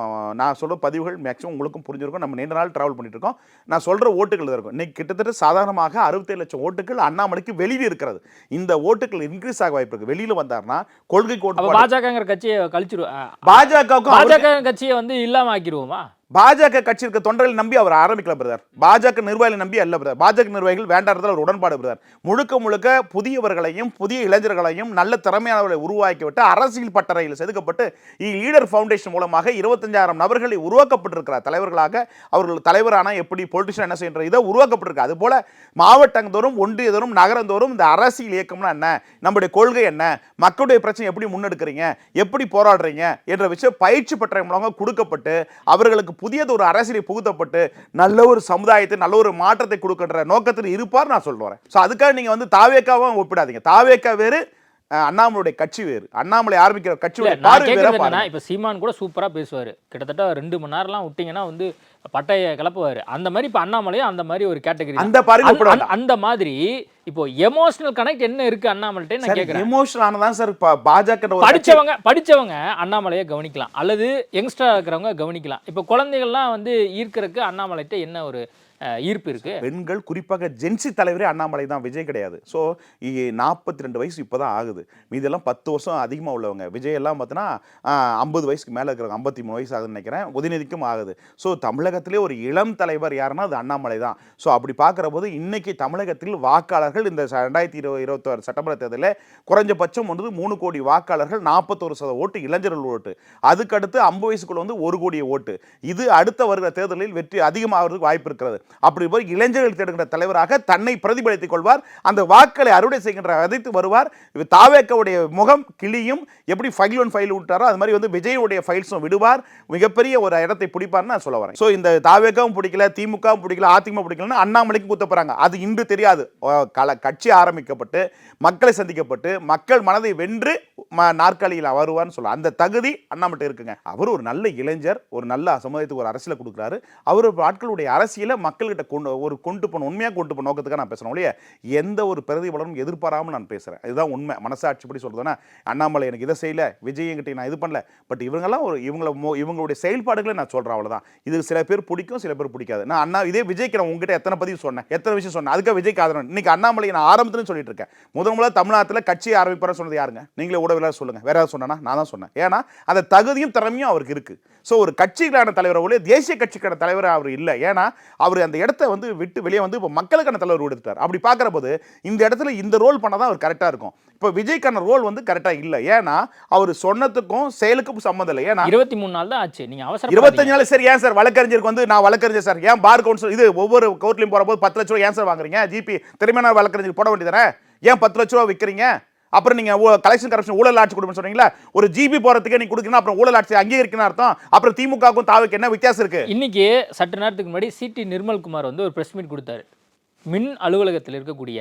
நான் சொல்ற பதிவுகள் மேக்ஸிமம் உங்களுக்கும் புரிஞ்சிருக்கும். நம்ம நீண்ட நாள் டிராவல் பண்ணிட்டு இருக்கோம். நான் சொல்ற ஓட்டுகள் இருக்கும். இன்னைக்கு கிட்டத்தட்ட சாதாரணமாக 67 லட்சம் ஓட்டுகள் அண்ணாமலைக்கு வெளியே இருக்கிறது. இந்த ஓட்டுகள் இன்க்ரீஸ் ஆக வாய்ப்பு இருக்கு. வெளியில வந்தாருன்னா கொள்கை கோட்பாடு பாஜகங்கிற கட்சியை கழிச்சிருவோம். பாஜக கட்சியை வந்து இல்லாம ஆக்கிடுவோமா? பாஜக கட்சி இருக்க தொண்டர்கள் நம்பி அவர் ஆரம்பிக்கல பிரதர். பாஜக நிர்வாகிகளை நம்பி அல்ல பிரதர். பாஜக நிர்வாகிகள் வேண்டாம் ஒரு உடன்பாடு பிரதர். முழுக்க முழுக்க புதியவர்களையும் புதிய இளைஞர்களையும் நல்ல திறமையானவர்களை உருவாக்கிவிட்டு அரசியல் பட்டறையில் செதுக்கப்பட்டு லீடர் ஃபவுண்டேஷன் மூலமாக 25,000 நபர்களை உருவாக்கப்பட்டிருக்கிறார் தலைவர்களாக. அவர்கள் தலைவரான எப்படி பொலிட்டிஷியன் என்ன செய்யற இதை உருவாக்கப்பட்டிருக்கு. அது போல மாவட்டந்தோறும் ஒன்றியதோறும் நகரந்தோறும் இந்த அரசியல் இயக்கம்னா என்ன, நம்முடைய கொள்கை என்ன, மக்களுடைய பிரச்சனை எப்படி முன்னெடுக்கிறீங்க, எப்படி போராடுறீங்க என்ற விஷயம் பயிற்சி பட்டறை மூலமாக கொடுக்கப்பட்டு அவர்களுக்கு புதியது ஒரு அரசியலை புகுத்தப்பட்டு நல்ல ஒரு சமுதாயத்தை நல்ல ஒரு மாற்றத்தை கொடுக்கின்ற நோக்கத்தில் இருப்பார் நான் சொல்றேன். ஸோ அதுக்காக நீங்க வந்து தாவேக்காவும் ஒப்பிடாதீங்க. தாவேக்கா வேறு, அண்ணாமலையுடைய கட்சி வேறு. அண்ணாமலை ஆரம்பிக்கிற கட்சியுடைய பார்வை வேற. இப்ப சீமான் கூட சூப்பரா பேசுவாரு, கிட்டத்தட்ட 2 மணி நேரம்லாம் விட்டீங்கன்னா வந்து பட்டைய கிளப்புவாரு. அந்த மாதிரி இப்ப அண்ணாமலையும் அந்த மாதிரி ஒரு கேட்டகரி. அந்த மாதிரி இப்போ எமோஷனல் கனெக்ட் என்ன இருக்கு அண்ணாமலைட்ட நான் கேக்குறேன். எமோஷனல் ஆனதான் சார் பாஜக படிச்சவங்க அண்ணாமலையை கவனிக்கலாம், அல்லது யங்ஸ்டரா இருக்கிறவங்க கவனிக்கலாம். இப்போ குழந்தைகள்லாம் வந்து ஈர்க்கிறதுக்கு அண்ணாமலைட்ட என்ன ஒரு ஈர்ப்பு இருக்கு? பெண்கள் குறிப்பாக ஜென்சி தலைவரே அண்ணாமலை தான், விஜய் கிடையாது. ஸோ 42 வயசு இப்போதான் ஆகுது. மீதெல்லாம் 10 வருஷம் அதிகமாக உள்ளவங்க. விஜய் எல்லாம் பார்த்தீங்கன்னா 50 வயசுக்கு மேலே இருக்கிறாங்க. 53 வயசு ஆகுதுன்னு நினைக்கிறேன். உதயநிதிக்கும் ஆகுது. ஸோ தமிழகத்திலே ஒரு இளம் தலைவர் யாருன்னா அது அண்ணாமலை தான். ஸோ அப்படி பார்க்குற போது இன்னைக்கு தமிழகத்தில் வாக்காளர்கள் இந்த 2026 சட்டமன்ற தேர்தலில் குறைஞ்சபட்சம் வந்து 3 கோடி வாக்காளர்கள், 41% ஓட்டு இளைஞர்கள் ஓட்டு, அதுக்கடுத்து 50 வயசுக்குள்ள வந்து 1 கோடி ஓட்டு. இது அடுத்த வருகிற தேர்தலில் வெற்றி அதிகமாகிறதுக்கு வாய்ப்பு இருக்கிறது. அப்படி போய் இளைஞர்கள் தேடுகின்ற தலைவராக தன்னை பிரதிபலித்துக் கொள்வார். அந்த வாக்களை அறுவடை செய்கின்ற விதைத்து வருவார். தாவேக்காவுடைய முகம் கிளியும் எப்படி ஃபைல் 1 ஃபைல் விட்டாரோ அது மாதிரி வந்து விஜயுடைய ஃபைல்ஸும் விடுவார். மிகப்பெரிய ஒரு இடத்தை பிடிப்பார்னு நான் சொல்ல வரேன். ஸோ இந்த தாவேக்காவும் பிடிக்கல, திமுகவும் பிடிக்கல, அதிமுக பிடிக்கலன்னு அண்ணாமலைக்கு குத்த போறாங்க. அது இன்று தெரியாது. கட்சி ஆரம்பிக்கப்பட்டு மக்களை சந்திக்கப்பட்டு மக்கள் மனதை வென்று நாற்காலியில் வருவார்னு சொல்ல அந்த தகுதி அண்ணாமலை இருக்குங்க. அவர் ஒரு நல்ல இளைஞர், ஒரு நல்ல சமுதாயத்துக்கு ஒரு அரசியலை கொடுக்குறாரு. அவர் ஆட்களுடைய அரசியலை மக்கள்கிட்ட கொண்டு போன உண்மையாக கொண்டு போன நோக்கத்துக்காக நான் பேசுறேன் இல்லையா, எந்த ஒரு பிரதிபலனும் எதிர்பாராமல் நான் பேசுறேன். இதுதான் உண்மை. மனசாட்சிப்படி சொல்றதுன்னா அண்ணாமலை எனக்கு இதை செய்யல, விஜய் என்கிட்ட நான் இது பண்ணல, பட் இவங்கெல்லாம் இவங்களுடைய செயல்பாடுகளை நான் சொல்றேன், அவ்வளவுதான். இது சில பேர் பிடிக்கும், சில பேர் பிடிக்காது. நான் அண்ணா இதே விஜய்க்கு நான் உங்ககிட்ட எத்தனை பதிவு சொன்னேன், எத்தனை விஷயம் சொன்னேன், அதுக்காக விஜய்க்கு ஆதரவு. இன்னைக்கு அண்ணாமலை நான் ஆரம்பத்துன்னு சொல்லிட்டு இருக்கேன். முதல்ல தமிழ்நாட்டில் கட்சி ஆரம்பிப்பார் சொன்னது யாருங்க? நீங்களே ஊடகவியலாளர் சொல்லுங்க. வேற யாராவது சொன்னா? நான் தான் சொன்னேன். ஏன்னா அந்த தகுதியும் திறமையும் அவருக்கு இருக்கு. ஸோ ஒரு கட்சிக்கான தலைவர், தேசிய கட்சிக்கான தலைவர் அவர் இல்லை. ஏன்னா அவர் அந்த இடத்த வந்து விட்டு வெளியே வந்து இப்போ மக்களுக்கான தலைவர் கொடுத்துட்டார். அப்படி பார்க்குற போது இந்த இடத்துல இந்த ரோல் பண்ணாதான் அவர் கரெக்டாக இருக்கும். இப்போ விஜய்க்கான ரோல் வந்து கரெக்டாக இல்லை. ஏன்னா அவர் சொன்னதுக்கும் செயலுக்கும் சம்மந்தம் இல்லை. ஏன்னா 23 நாள் தான் ஆச்சு, நீங்க அவசரம் 25 நாள். சரி, ஏன் சார் வழக்கறிஞருக்கு வந்து நான் வழக்கறிஞர் சார், ஏன் பார் கவுன்சில் இது ஒவ்வொரு கோர்ட்லையும் போகிற போது 10 லட்ச ரூபா ஏன் சார் வாங்குறீங்க? ஜிபி திறமையான வழக்கறிஞர் போட வேண்டியதானே? ஏன் 10 லட்ச ரூபா விற்கிறீங்க? அப்புறம் நீங்க கலெக்ஷன் கரப்ஷன் ஊழல் ஆட்சி கொடுப்பேன்னு சொன்னீங்களா? ஒரு ஜிபி போறதுக்கு நீங்க கொடுக்கணும், அப்புறம் ஊழல் ஆட்சி அங்கீகரிக்கணும் அர்த்தம். அப்புறம் திமுகவுக்கும் தாவுக்கு என்ன வித்தியாசம் இருக்கு? இன்னைக்கு சற்று நேரத்துக்கு முன்னாடி சிடி நிர்மல்குமார் வந்து ஒரு பிரஸ் மீட் கொடுத்தாரு. மின் அலுவலகத்தில் இருக்கக்கூடிய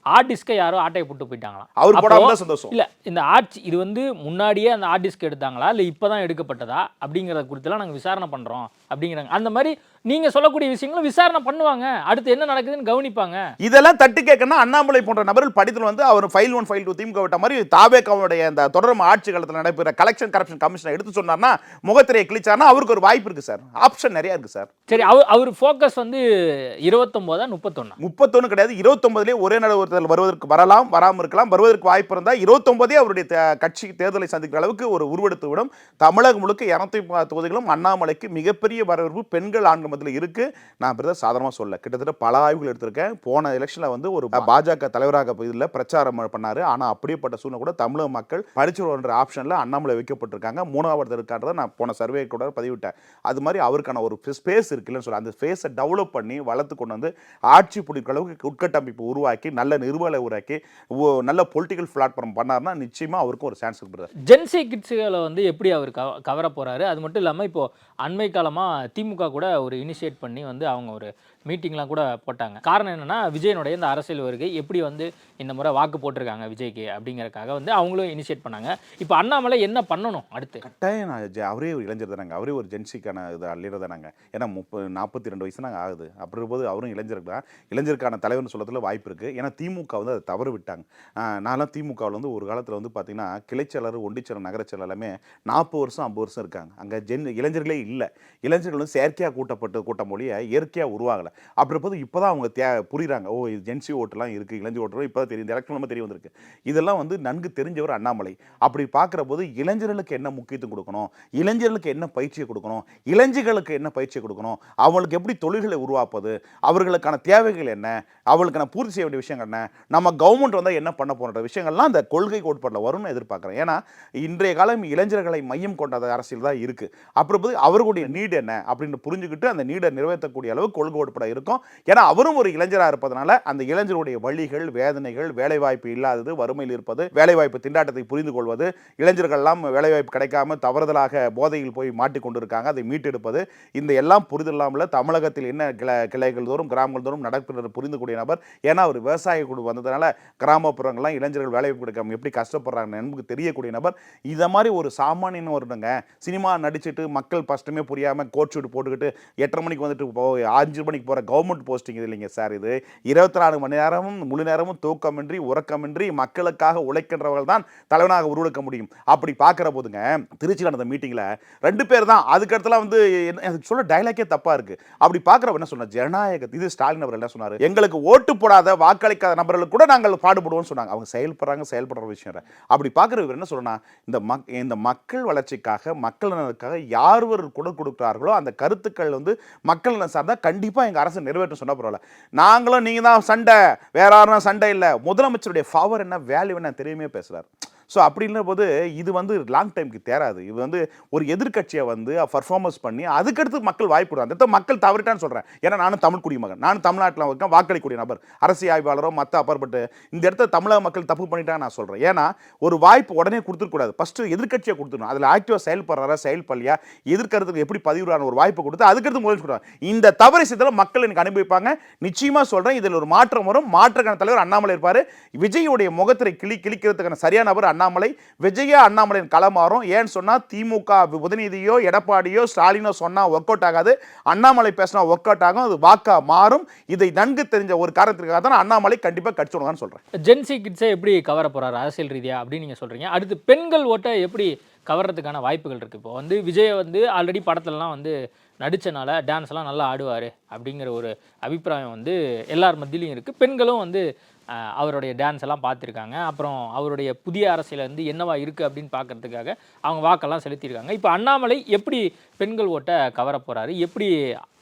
ஹார்ட் டிஸ்கை யாரோ ஆட்டையை போட்டு போயிட்டாங்களாம். அவர் போடாம சந்தோஷம் இல்ல, இந்த ஆட்சி இது வந்து முன்னாடியே அந்த ஹார்ட் டிஸ்க் எடுத்தாங்களா இல்ல இப்பதான் எடுக்கப்பட்டதா அப்படிங்கறத குறித்துலாம் நாங்க விசாரணை பண்றோம் அப்படிங்கிறாங்க. அந்த மாதிரி நீங்க சொல்லக்கூடிய விஷயங்களும் விசாரணை பண்ணுவாங்க, அடுத்து என்ன நடக்குதுன்னு கவனிப்பாங்க. இதெல்லாம் தட்டி கேட்கணும். அண்ணாமலை போன்ற நபர்கள் படித்தல் வந்து அவர் ஃபைல் 1 ஃபைல் 2 திமுக விட்ட மாதிரி தாவேக்காவுடைய அந்த தொடரும் ஆட்சி காலத்தில் நடைபெற கலெக்ஷன் கரப்ஷன் கமிஷனை எடுத்து சொன்னார்னா, முகத்திரையை கிழிச்சார்னா அவருக்கு ஒரு வாய்ப்பு இருக்கு சார். ஆப்ஷன் நிறைய இருக்கு சார். சரி, அவர் ஃபோக்கஸ் வந்து 29 31 கிடையாது, 29லயே ஒரே நடுவர்கள் வருவதற்கு வரலாம், வராமல் இருக்கலாம். வருவதற்கு வாய்ப்பு இருந்தா 29 அவருடைய கட்சி தேர்தலை சந்திக்கிற அளவுக்கு ஒரு உருவெடுத்து விடும். தமிழகம் முழுக்க 230 தொகுதிகளும் அண்ணாமலைக்கு மிகப்பெரிய வரவேற்பு பெண்கள் ஆண்கள் மத்தியில் இருக்கு. நான் பிரதர் சாதாரணமாக சொல்ல, கிட்டத்தட்ட பல ஆய்வுகள் எடுத்திருக்கேன். போன எலெக்ஷனில் வந்து ஒரு பாஜக தலைவராக இதில் பிரச்சாரம் பண்ணாரு. ஆனால் அப்படிப்பட்ட சூழ்நிலை கூட தமிழக மக்கள் படிச்சுன்ற ஆப்ஷனில் அண்ணாமலை வைக்கப்பட்டிருக்காங்க. 3வது இருக்கான்றதை நான் போன சர்வே கூட பதிவிட்டேன். அது மாதிரி அவருக்கான ஒரு ஸ்பேஸ் இருக்குல்லன்னு சொல்ல, அந்த ஸ்பேஸை டெவலப் பண்ணி வளர்த்து கொண்டு வந்து ஆட்சி பிடிக்கிற அளவுக்கு உட்கட்டமைப்பு உருவாக்கி நல்ல நிறுவலை உருவாக்கி நல்ல பொலிட்டிக்கல் பிளாட்ஃபார்ம் பண்ணார்னா நிச்சயமாக அவருக்கும் ஒரு சான்ஸ் இருக்கு. ஜென்சி கிட்ஸுகளை வந்து எப்படி அவர் கவர போறாரு? அது மட்டும் இல்லாமல் இப்போ அண்மை காலமாக திமுக கூட ஒரு இனிஷியேட் பண்ணி வந்து அவங்க ஒரு மீட்டிங்லாம் கூட போட்டாங்க. காரணம் என்னன்னா, விஜயனுடைய இந்த அரசியல் வருகை எப்படி வந்து இந்த முறை வாக்கு போட்டிருக்காங்க விஜய்க்கு அப்படிங்கறக்காக வந்து அவங்களும் இனிஷியேட் பண்ணாங்க. இப்போ அண்ணாமலை என்ன பண்ணணும் அடுத்து? கட்டாயம் அவரே ஒரு இளைஞர் தானாங்க, அவரே ஒரு ஜென்சிக்கான இது லீடர் தானாங்க. ஏன்னா 42 வயசு நாங்கள் ஆகுது. அப்படி போது அவரும் இளைஞர் தான். இளைஞருக்கான தலைவர்னு சொல்லத்துல வாய்ப்பு இருக்குது. ஏன்னா திமுக வந்து அதை தவறு விட்டாங்க. நான்லாம் திமுகவில் வந்து ஒரு காலத்தில் வந்து பார்த்தீங்கன்னா கிளைச்செயலர், ஒண்டிச்செயலர், நகரச்செயலர் எல்லாமே 40 வருஷம் 50 வருஷம் இருக்காங்க. அங்கே இளைஞர்களே இல்லை. இளைஞர்கள் வந்து செயற்கையாக கூட்டம் மொழியை இயற்கையாக உருவாகலை. இருப்பாங்க. அப்படி இருப்பது இப்போ தான் அவங்க புரியுறாங்க. ஓ, இது ஜென்சி ஓட்டுலாம் இருக்குது, இளைஞர் ஓட்டுலாம் இப்போ தான் தெரியும், இந்த எலக்ஷன் தெரிய வந்திருக்கு. இதெல்லாம் வந்து நன்கு தெரிஞ்சவர் அண்ணாமலை. அப்படி பார்க்குற போது இளைஞர்களுக்கு என்ன முக்கியத்துவம் கொடுக்கணும், இளைஞர்களுக்கு என்ன பயிற்சியை கொடுக்கணும், இளைஞர்களுக்கு என்ன பயிற்சியை கொடுக்கணும், அவங்களுக்கு எப்படி தொழில்களை உருவாக்குவது, அவர்களுக்கான தேவைகள் என்ன, அவர்களுக்கான பூர்த்தி செய்ய வேண்டிய விஷயங்கள் என்ன, நம்ம கவர்மெண்ட் வந்தால் என்ன பண்ண போன்ற விஷயங்கள்லாம் அந்த கொள்கை கோட்பாட்டில் வரும்னு எதிர்பார்க்குறேன். ஏன்னா இன்றைய காலம் இளைஞர்களை மையம் கொண்ட அரசியல் தான் இருக்குது. அப்புறம் போது அவர்களுடைய நீடு என்ன அப்படின்னு புரிஞ்சுக்கிட்டு அந்த நீடை நிறைவேற்றக்கூடிய அளவு கொள்கை கோட்பாட இருக்கும். ஏன்னா அவரும் ஒரு இளைஞராக இருப்பதனால அந்த இளைஞருடைய வழிகள், வேதனைகள், வேலைவாய்ப்பு இல்லாதது, வறுமையில் இருப்பது, வேலைவாய்ப்பு திண்டாட்டத்தை புரிந்து கொள்வது, இளைஞர்கள்லாம் வேலைவாய்ப்பு கிடைக்காம தவறுதலாக போதையில் போய் மாட்டிக்கொண்டிருக்காங்க, அதை மீட்டெடுப்பது, இந்த எல்லாம் புரிதல் இல்லாமல் தமிழகத்தில் என்ன கிளைகள் தோறும் கிராமங்கள் தோறும் நடக்கிறது புரிந்துக்கூடிய நபர். ஏன்னா அவர் விவசாய குழு வந்ததுனால கிராமப்புறங்கள்லாம் இளைஞர்கள் வேலைவாய்ப்பு கிடைக்காம எப்படி கஷ்டப்படுறாங்க நமக்கு தெரியக்கூடிய நபர். இதை மாதிரி ஒரு சாமானியன் ஒருங்க சினிமா நடிச்சுட்டு மக்கள் ஃபஸ்ட்டுமே புரியாமல் கோட் ஷூட் போட்டுக்கிட்டு 8:30 மணிக்கு வந்துட்டு 5 மணிக்கு போகிற கவர்மெண்ட் போஸ்டிங் இது இல்லைங்க சார். இது 24 மணி நேரமும் முழு நேரமும் தூக்கமின்றி உறக்கமின்றி மக்களுக்காக உழைக்கின்றவர்கள் தான் தலைவனாக உருவெடுக்க முடியும். அப்படி பார்க்குற போதுங்க திருச்சியில் நடந்த மீட்டிங்கில் 2 பேர் தான். அதுக்கடுத்துலாம் வந்து சொல்ல டைலாக்கே தப்பாக இருக்குது. அப்படி பார்க்குறவ என்ன சொன்னார், ஜனநாயக இது ஸ்டாலின் அவர் என்ன சொன்னார், எங்களுக்கு ஓட்டு போடாத வாக்களிக்காத நபர்களுக்கு கூட நாங்கள் பாடுபடுவோம்னு சொன்னாங்க. அவங்க செயல்படுற விஷயம். அப்படி பார்க்குறவர் என்ன சொல்லணும்னா, இந்த மக்கள் வளர்ச்சிக்காக மக்கள் நலனுக்காக யார் ஒரு குரல் கொடுக்கிறார்களோ அந்த கருத்துக்கள் வந்து மக்கள் நலன் சார்ந்தா கண்டிப்பாக எங்கள் அரசு நிறைவேற்ற சொன்னால் பரவாயில்ல. நாங்களும் நீங்கள் தான் சண்டை, வேற யாரும் சண்டை இல்லை, முதலமைச்சருடைய பவர் என்ன வேல்யூ என்ன தெரியுமே பேசுகிறார். ஸோ அப்படின்ற போது இது வந்து லாங் டைமுக்கு தேராது. இது வந்து ஒரு எதிர்கட்சியை வந்து பர்ஃபார்மன்ஸ் பண்ணி அதுக்கடுத்து மக்கள் வாய்ப்பு கொடுறாங்க. அந்த மக்கள் தவறிட்டான்னு சொல்கிறேன். ஏன்னா நானும் தமிழ் குடிமகன், நானும் தமிழ்நாட்டில் இருக்கேன், வாக்களிக்கூடிய நபர், அரசியல் ஆய்வாளரோ மற்ற அப்பாற்பட்டு இந்த இடத்துல தமிழக மக்கள் தப்பு பண்ணிட்டாங்க நான் சொல்கிறேன். ஏன்னா ஒரு வாய்ப்பு உடனே கொடுத்துருக்கூடாது, ஃபஸ்ட்டு எதிர்கட்சியை கொடுத்துடணும். அதில் ஆக்டிவாக செயல்படுறாரா செயல்படலையா, எதிர்கருத்துக்கு எப்படி பதிவுறான ஒரு வாய்ப்பு கொடுத்து அதுக்கடுத்து முதல் கொடுறாங்க. இந்த தவறை செய்தாலும் மக்கள் எனக்கு அனுபவிப்பாங்க. நிச்சயமாக சொல்கிறேன், இதில் ஒரு மாற்றம் வரும். மாற்றுக்கான தலைவர் அண்ணாமலை இருப்பார். விஜயுடைய முகத்திரை கிழிக்கிறதுக்கான சரியான நபர் அண்ணாமலை. விஜய அண்ணாமலையின் களம் மாறும். ஏன்னு சொன்னா திமுக உதயநிதியோ எடப்பாடியோ ஸ்டாலினோ சொன்னா ஒர்க் அவுட் ஆகாது, அண்ணாமலை பேசினா ஒர்க் அவுட் ஆகும், அது வாக்கா மாறும். இதை நன்கு தெரிஞ்ச ஒரு காரணத்திற்காக தான் அண்ணாமலை கண்டிப்பா கட்சி தொடங்கன்னு சொல்றேன். ஜென்சி கிட்ஸை எப்படி கவர போறாரு அரசியல் ரீதியா அப்படின்னு நீங்க சொல்றீங்க. அடுத்து பெண்கள் ஓட்டை எப்படி கவர்றதுக்கான வாய்ப்புகள் இருக்கு. இப்போ வந்து விஜய் வந்து ஆல்ரெடி படத்துலலாம் வந்து நடித்தனால டான்ஸ்லாம் நல்லா ஆடுவார் அப்படிங்கிற ஒரு அபிப்பிராயம் வந்து எல்லார் மத்தியிலையும் இருக்குது. பெண்களும் வந்து அவருடைய டான்ஸ் எல்லாம் பார்த்துருக்காங்க. அப்புறம் அவருடைய புதிய அரசியல் வந்து என்னவா இருக்குது அப்படின்னு பார்க்கறதுக்காக அவங்க வாக்கெல்லாம் செலுத்தியிருக்காங்க. இப்போ அண்ணாமலை எப்படி பெண்கள் ஓட்டை கவர போகிறாரு, எப்படி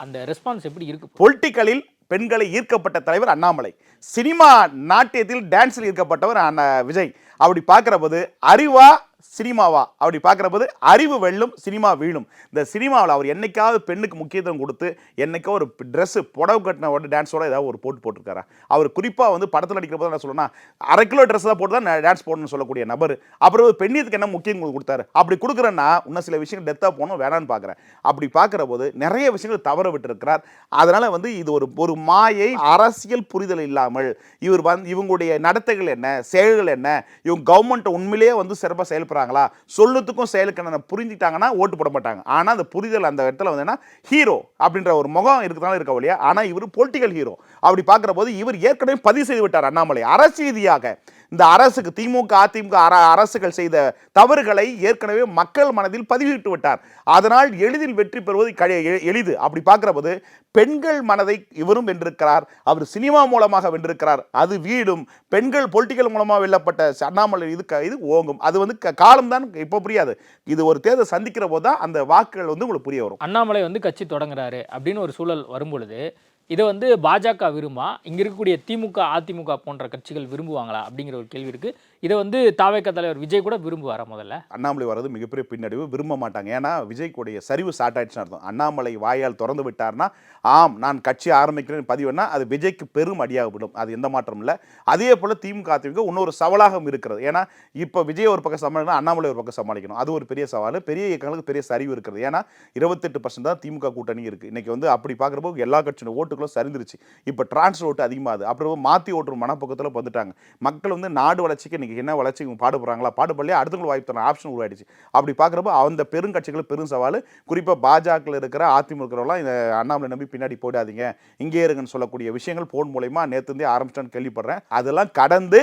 அந்த ரெஸ்பான்ஸ் எப்படி இருக்குது? பொலிட்டிக்கலில் பெண்களை ஈர்க்கப்பட்ட தலைவர் அண்ணாமலை, சினிமா நாட்டியத்தில் டான்ஸில் ஈர்க்கப்பட்டவர் விஜய். அப்படி பார்க்குற போது அறிவா சினிமாவா அப்படி பார்க்குற போது அறிவு வெல்லும், சினிமா வீழும். இந்த சினிமாவில் அவர் என்னைக்காவது பெண்ணுக்கு முக்கியத்துவம் கொடுத்து என்னைக்கோ ஒரு ட்ரெஸ்ஸு புடவை கட்டின டான்ஸோட ஏதாவது ஒரு போட்டிருக்காரா? அவர் குறிப்பாக வந்து படத்தில் நடிக்கிற போது என்ன சொல்லணும்னா 1/2 கிலோ ட்ரெஸ் தான் போட்டு தான் டான்ஸ் போடணும்னு சொல்லக்கூடிய நபர். அப்புறம் பெண்ணியத்துக்கு என்ன முக்கியம் கொடுத்தாரு? அப்படி கொடுக்குறேன்னா இன்னும் சில விஷயங்கள் டெத்தாக போகணும் வேணான்னு பார்க்குறேன். அப்படி பார்க்குற போது நிறைய விஷயங்கள் தவற விட்டுருக்கிறார். அதனால் வந்து இது ஒரு மாயை, அரசியல் புரிதல் இல்லாமல் இவர் இவங்களுடைய நடத்தைகள் என்ன, செயல்கள் என்ன, இவங்க கவர்மெண்ட் உண்மையிலேயே வந்து சிறப்பாக செயல்படுறாங்களா, சொல்லுறதுக்கும் செயலுக்கு புரிஞ்சுட்டாங்கன்னா ஓட்டு போட மாட்டாங்க. ஆனால் அந்த புரிதல் அந்த இடத்துல வந்து ஹீரோ அப்படின்ற ஒரு முகம் இருக்கிறதால இருக்க வழியா. ஆனால் இவர் பொலிட்டிக்கல் ஹீரோ. அப்படி பார்க்குற போது இவர் ஏற்கனவே பதிவு செய்து விட்டார் அண்ணாமலை. அரசியல் ரீதியாக இந்த அரசுக்கு திமுக அதிமுக அரசுகள் செய்த தவறுகளை ஏற்கனவே மக்கள் மனதில் பதிவிட்டு விட்டார். அதனால் எளிதில் வெற்றி பெறுவது எளிது. அப்படி பார்க்கிற போது பெண்கள் மனதை இவரும் வென்றிருக்கிறார். அவர் சினிமா மூலமாக வென்றிருக்கிறார். அது வீடும். பெண்கள் பொலிட்டிக்கல் மூலமாக வெல்லப்பட்ட அண்ணாமலை இது ஓங்கும். அது வந்து காலம் தான் இப்போ புரியாது. இது ஒரு தேர்தல் சந்திக்கிற போது தான் அந்த வாக்குகள் வந்து உங்களுக்கு புரிய வரும். அண்ணாமலை வந்து கட்சி தொடங்குறாரு அப்படின்னு ஒரு சூழல் வரும்பொழுது இதை வந்து பாஜக விரும்பா, இங்கே இருக்கக்கூடிய திமுக அதிமுக போன்ற கட்சிகள் விரும்புவாங்களா அப்படிங்கிற ஒரு கேள்வி இருக்குது. இதை வந்து தாவேக தலைவர் விஜய் கூட விரும்புவாரா? முதல்ல அண்ணாமலை வர்றது மிகப்பெரிய பின்னடைவு, விரும்ப மாட்டாங்க. ஏன்னா விஜய்க்குடைய சரிவு ஸ்டார்ட் ஆயிடுச்சுன்னு அர்த்தம். அண்ணாமலை வாயால் திறந்து விட்டார்னா ஆம் நான் கட்சி ஆரம்பிக்கிறேன்னு பதிவுனா அது விஜய்க்கு பெரும் அடியாகப்படும். அது எந்த மாற்றம் இல்லை. அதே போல் திமுக அதிமுக இன்னொரு சவாலாக இருக்கிறது. ஏன்னா இப்போ விஜய் ஒரு பக்கம் சமாளிக்கணும், அண்ணாமலை ஒரு பக்கம் சமாளிக்கணும். அது ஒரு பெரிய சவால். பெரிய இயக்கங்களுக்கு பெரிய சரிவு இருக்கிறது. ஏன்னா 28% தான் திமுக கூட்டணி இருக்குது. இன்னைக்கு வந்து அப்படி பார்க்குறப்போ எல்லா கட்சியோட ஓட்டுகளும் சரிந்துருச்சு. இப்போ டிரான்ஸ்ஃபர் ஓட்டு அதிகமாகுது. அப்புறம் மாற்றி ஓட்டுற மனப்பக்கத்தில் வந்துட்டாங்க. மக்கள் வந்து நாடு வளர்ச்சிக்கு இன்னைக்கு என்ன வளர்ச்சி பாடுபடுறாங்களா, பாடுபடலையா அடுத்தவங்களுக்கு வாய்ப்பு தர ஆப்ஷன் உருவாயிடுச்சு. அப்படி பார்க்குறப்போ அந்த பெருங்கட்சிகள் பெரும் சவால். குறிப்பாக பாஜக இருக்கிற அதிமுக இருக்கிறவங்களாம் இந்த அண்ணாமலை நம்பி பின்னாடி போயிடாதீங்க, இங்கே இருங்கன்னு சொல்லக்கூடிய விஷயங்கள் போன் மூலமா நேற்று ஆரம்பிச்சிட்டான்னு கேள்விப்படுறேன். அதெல்லாம் கடந்து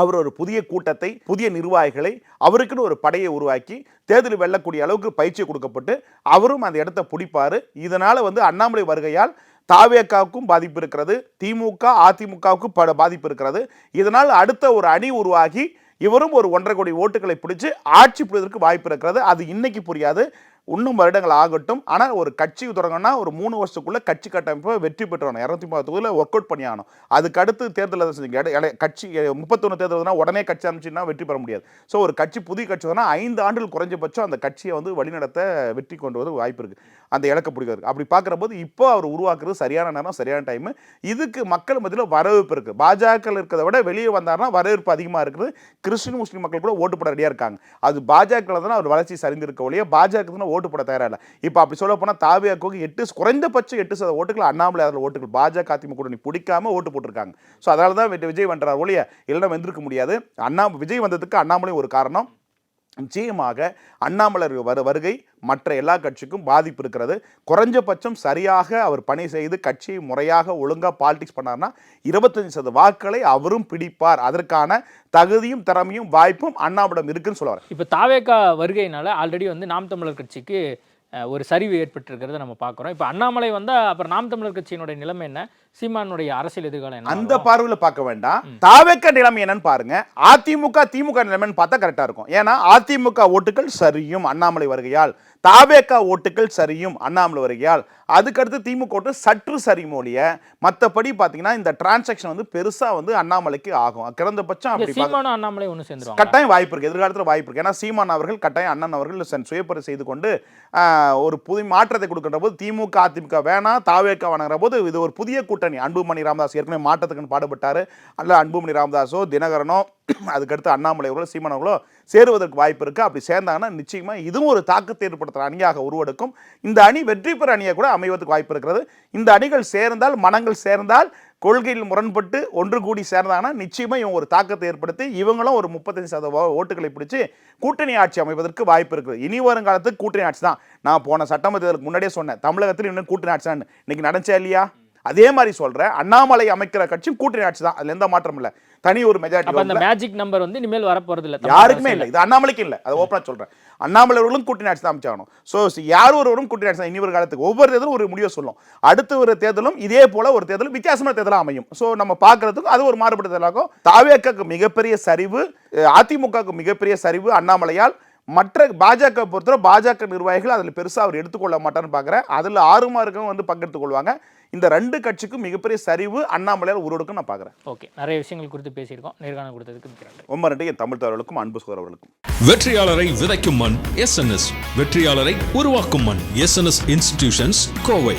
அவர் ஒரு புதிய கூட்டத்தை, புதிய நிர்வாகிகளை, அவருக்குன்னு ஒரு படையை உருவாக்கி தேர்தல் வெல்லக்கூடிய அளவுக்கு பயிற்சி கொடுக்கப்பட்டு அவரும் அந்த இடத்த பிடிப்பார். இதனால் வந்து அண்ணாமலை வருகையால் தாவேக்காவுக்கும் பாதிப்பு இருக்கிறது, திமுக அதிமுகவுக்கும் பாதிப்பு இருக்கிறது. இதனால் அடுத்த ஒரு அணி உருவாகி இவரும் ஒரு 1.5 கோடி ஓட்டுகளை பிடிச்சு ஆட்சி புரிவதற்கு வாய்ப்பு இருக்கிறது. அது இன்னைக்கு புரியாது, இன்னும் வருடங்கள் ஆகட்டும். ஆனால் ஒரு கட்சி தொடங்கினா ஒரு 3 வருஷத்துக்குள்ள கட்சி கட்டமைப்பை வெற்றி பெற்றணும். 230 தொகுதியில் ஒர்க் அவுட் பண்ணி ஆகணும். அதுக்கு அடுத்து தேர்தல் கட்சி 31 தேர்தல்னா உடனே கட்சி அமைச்சுன்னா வெற்றி பெற முடியாது. ஸோ ஒரு கட்சி புதிய கட்சி வந்தா 5 ஆண்டுகள் குறைஞ்சபட்சம் அந்த கட்சியை வந்து வழிநடத்த வெற்றி கொண்டு வந்து வாய்ப்பு இருக்குது, அந்த இலக்க பிடிக்கிறது. அப்படி பார்க்குற போது இப்போ அவர் உருவாக்குறது சரியான நேரம், சரியான டைம். இதுக்கு மக்கள் மத்தியில் வரவேற்பு இருக்குது. பாஜக இருக்கிறத விட வெளியே வந்தாருன்னா வரவேற்பு அதிகமாக இருக்குது. கிறிஸ்டின் முஸ்லீம் மக்கள் கூட ஓட்டு போட ரெடியாக இருக்காங்க. அது பாஜக தான் அவர் வளர்ச்சி சரிந்திருக்க ஒழிய பாஜக ஓட்டு போட தயாரா இல்லை. இப்போ அப்படி சொல்ல போனால் தாவேக்காவுக்கு குறைந்தபட்சம் 8% ஓட்டுகள் அண்ணாமலை ஓட்டுகள் பாஜக அதிமுக கூட்டணி பிடிக்காம ஓட்டு போட்டிருக்காங்க. ஸோ அதனால தான் விஜய் வென்றார் ஒழிய இல்லைன்னா வெந்திருக்க முடியாது. விஜய் வந்ததுக்கு அண்ணாமலை ஒரு காரணம். நிச்சயமாக அண்ணாமலை வருகை மற்ற எல்லா கட்சிக்கும் பாதிப்பு இருக்கிறது. குறைஞ்சபட்சம் சரியாக அவர் பணி செய்து கட்சியை முறையாக ஒழுங்காக பாலிடிக்ஸ் பண்ணார்னா 25% வாக்குகளை அவரும் பிடிப்பார். அதற்கான தகுதியும் திறமையும் வாய்ப்பும் அண்ணாமலிடம் இருக்குன்னு சொல்லுவார். இப்போ தாவேக்கா வருகையினால ஆல்ரெடி வந்து நாம் தமிழர் கட்சிக்கு ஒரு சரிவு ஏற்பட்டிருக்கிறத நம்ம பார்க்குறோம். இப்போ அண்ணாமலை வந்தால் அப்புறம் நாம் தமிழர் கட்சியினுடைய நிலைமை என்ன, சீமானுடைய அரசியல் எதிர்காலம் என்ன? அந்த பார்வையில் பார்க்க வேண்டாம். தாவேக்கா நிலைமை என்னன்னு பாருங்க. அதிமுக திமுக நிலைமைன்னு பார்த்தா கரெக்டாக இருக்கும். ஏன்னா அதிமுக ஓட்டுகள் சரியும் அண்ணாமலை வருகையால், தாவேக்கா ஓட்டுகள் சரியும் அண்ணாமலை வருகையால், அதுக்கடுத்து திமுக ஓட்டு சற்று சரியும் ஒழிய மற்றபடி பார்த்தீங்கன்னா இந்த டிரான்சாக்ஷன் வந்து பெருசாக வந்து அண்ணாமலைக்கு ஆகும். குறைந்தபட்சம் அப்படி சீமானும் அண்ணாமலை ஒன்று சேர்ந்துருவாங்க. கட்டாயம் வாய்ப்பு இருக்குது, எதிர்காலத்தில் வாய்ப்பு இருக்குது. ஏன்னா சீமான் அவர்கள் கட்டாயம் அண்ணன் அவர்கள் சுயப்பரி செய்து கொண்டு ஒரு புதிய மாற்றத்தை கொடுக்கின்ற போது திமுக அதிமுக வேணாம் தாவேக்கா வணங்குற போது இது ஒரு புதிய கூட்டணி. அன்புமணி ராமதாஸ் ஏற்கனவே மாற்றத்துக்குன்னு பாடுபட்டார். அல்ல அன்புமணி ராமதாஸோ தினகரனோ அதுக்கடுத்து அண்ணாமலை அவர்களோ சீமான் அவர்களோ சேருவதற்கு வாய்ப்பு இருக்குது. அப்படி சேர்ந்தாங்கன்னா நிச்சயமாக இதுவும் ஒரு தாக்கத்தை ஏற்படுத்துகிற அணியாக உருவெடுக்கும். இந்த அணி வெற்றி பெற அணியை கூட அமைவதற்கு வாய்ப்பு இருக்கிறது. இந்த அணிகள் சேர்ந்தால், மனங்கள் சேர்ந்தால், கொள்கையில் முரண்பட்டு ஒன்று கூடி சேர்ந்தாங்கன்னா நிச்சயமாக இவங்க ஒரு தாக்கத்தை ஏற்படுத்தி இவங்களும் ஒரு 35% ஓட்டுகளை பிடிச்சி கூட்டணி ஆட்சி அமைவதற்கு வாய்ப்பு இருக்குது. இனி வருங்காலத்துக்கு கூட்டணி ஆட்சி தான். நான் போன சட்டமன்ற தேர்தலுக்கு முன்னாடியே சொன்னேன், தமிழகத்தில் இன்னும் கூட்டணி ஆட்சி தான். இன்னைக்கு நடந்துச்சா இல்லையா? அதே மாதிரி சொல்றேன், அண்ணாமலை அமைக்கிற கட்சி கூட்டணி ஆட்சி தான். அதுல எந்த மாற்றம் இல்லை. தனி ஒரு மெஜாரிட்டி. அந்த மேஜிக் நம்பர் வந்து இனிமேல் வரப்போறது இல்லை, யாருக்குமே இல்லை. இது அண்ணாமலைக்கு இல்லை, அதை ஓப்பனா சொல்றேன். அண்ணாமலை அவர்களும் கூட்டணி ஆட்சி தான் அமைச்சாகணும். ஸோ யார் ஒருவரும் கூட்டணி ஆட்சி தான். இனி ஒரு காலத்துக்கு ஒவ்வொரு தேர்தலும் ஒரு முடிவை சொல்லும். அடுத்த ஒரு தேர்தலும் இதே போல ஒரு தேர்தலும் வித்தியாசமான தேர்தலாக அமையும். ஸோ நம்ம பார்க்கறதுக்கு அது ஒரு மாறுபட்ட தேர்தலாகும். தாவேக்காக்கு மிகப்பெரிய சரிவு, அதிமுகவுக்கு மிகப்பெரிய சரிவு அண்ணாமலையால். மற்ற பாஜக பொறுத்தவரை பாஜக நிர்வாகிகள் அதில் பெருசாக அவர் எடுத்துக்கொள்ள மாட்டார்னு பார்க்குறேன். அதில் ஆறுமா இருக்கவங்க வந்து பங்கெடுத்துக் கொள்வாங்க. இந்த 2 கட்சிக்கும் மிகப்பெரிய சரிவு அண்ணாமலையால் உருவெடுக்கும் நான் பார்க்குறேன். ஓகே, நிறைய விஷயங்கள் குறித்து பேசியிருக்கோம். நேர்காணல் கொடுத்ததுக்கு ரொம்ப நன்றி என் தமிழ் தவறுகளுக்கும் அன்பு சோதரர்களுக்கும். வெற்றியாளரை விதைக்கும் மண் SNS, வெற்றியாளரை உருவாக்கும் மண் SNS இன்ஸ்டிடியூஷன்ஸ், கோவை.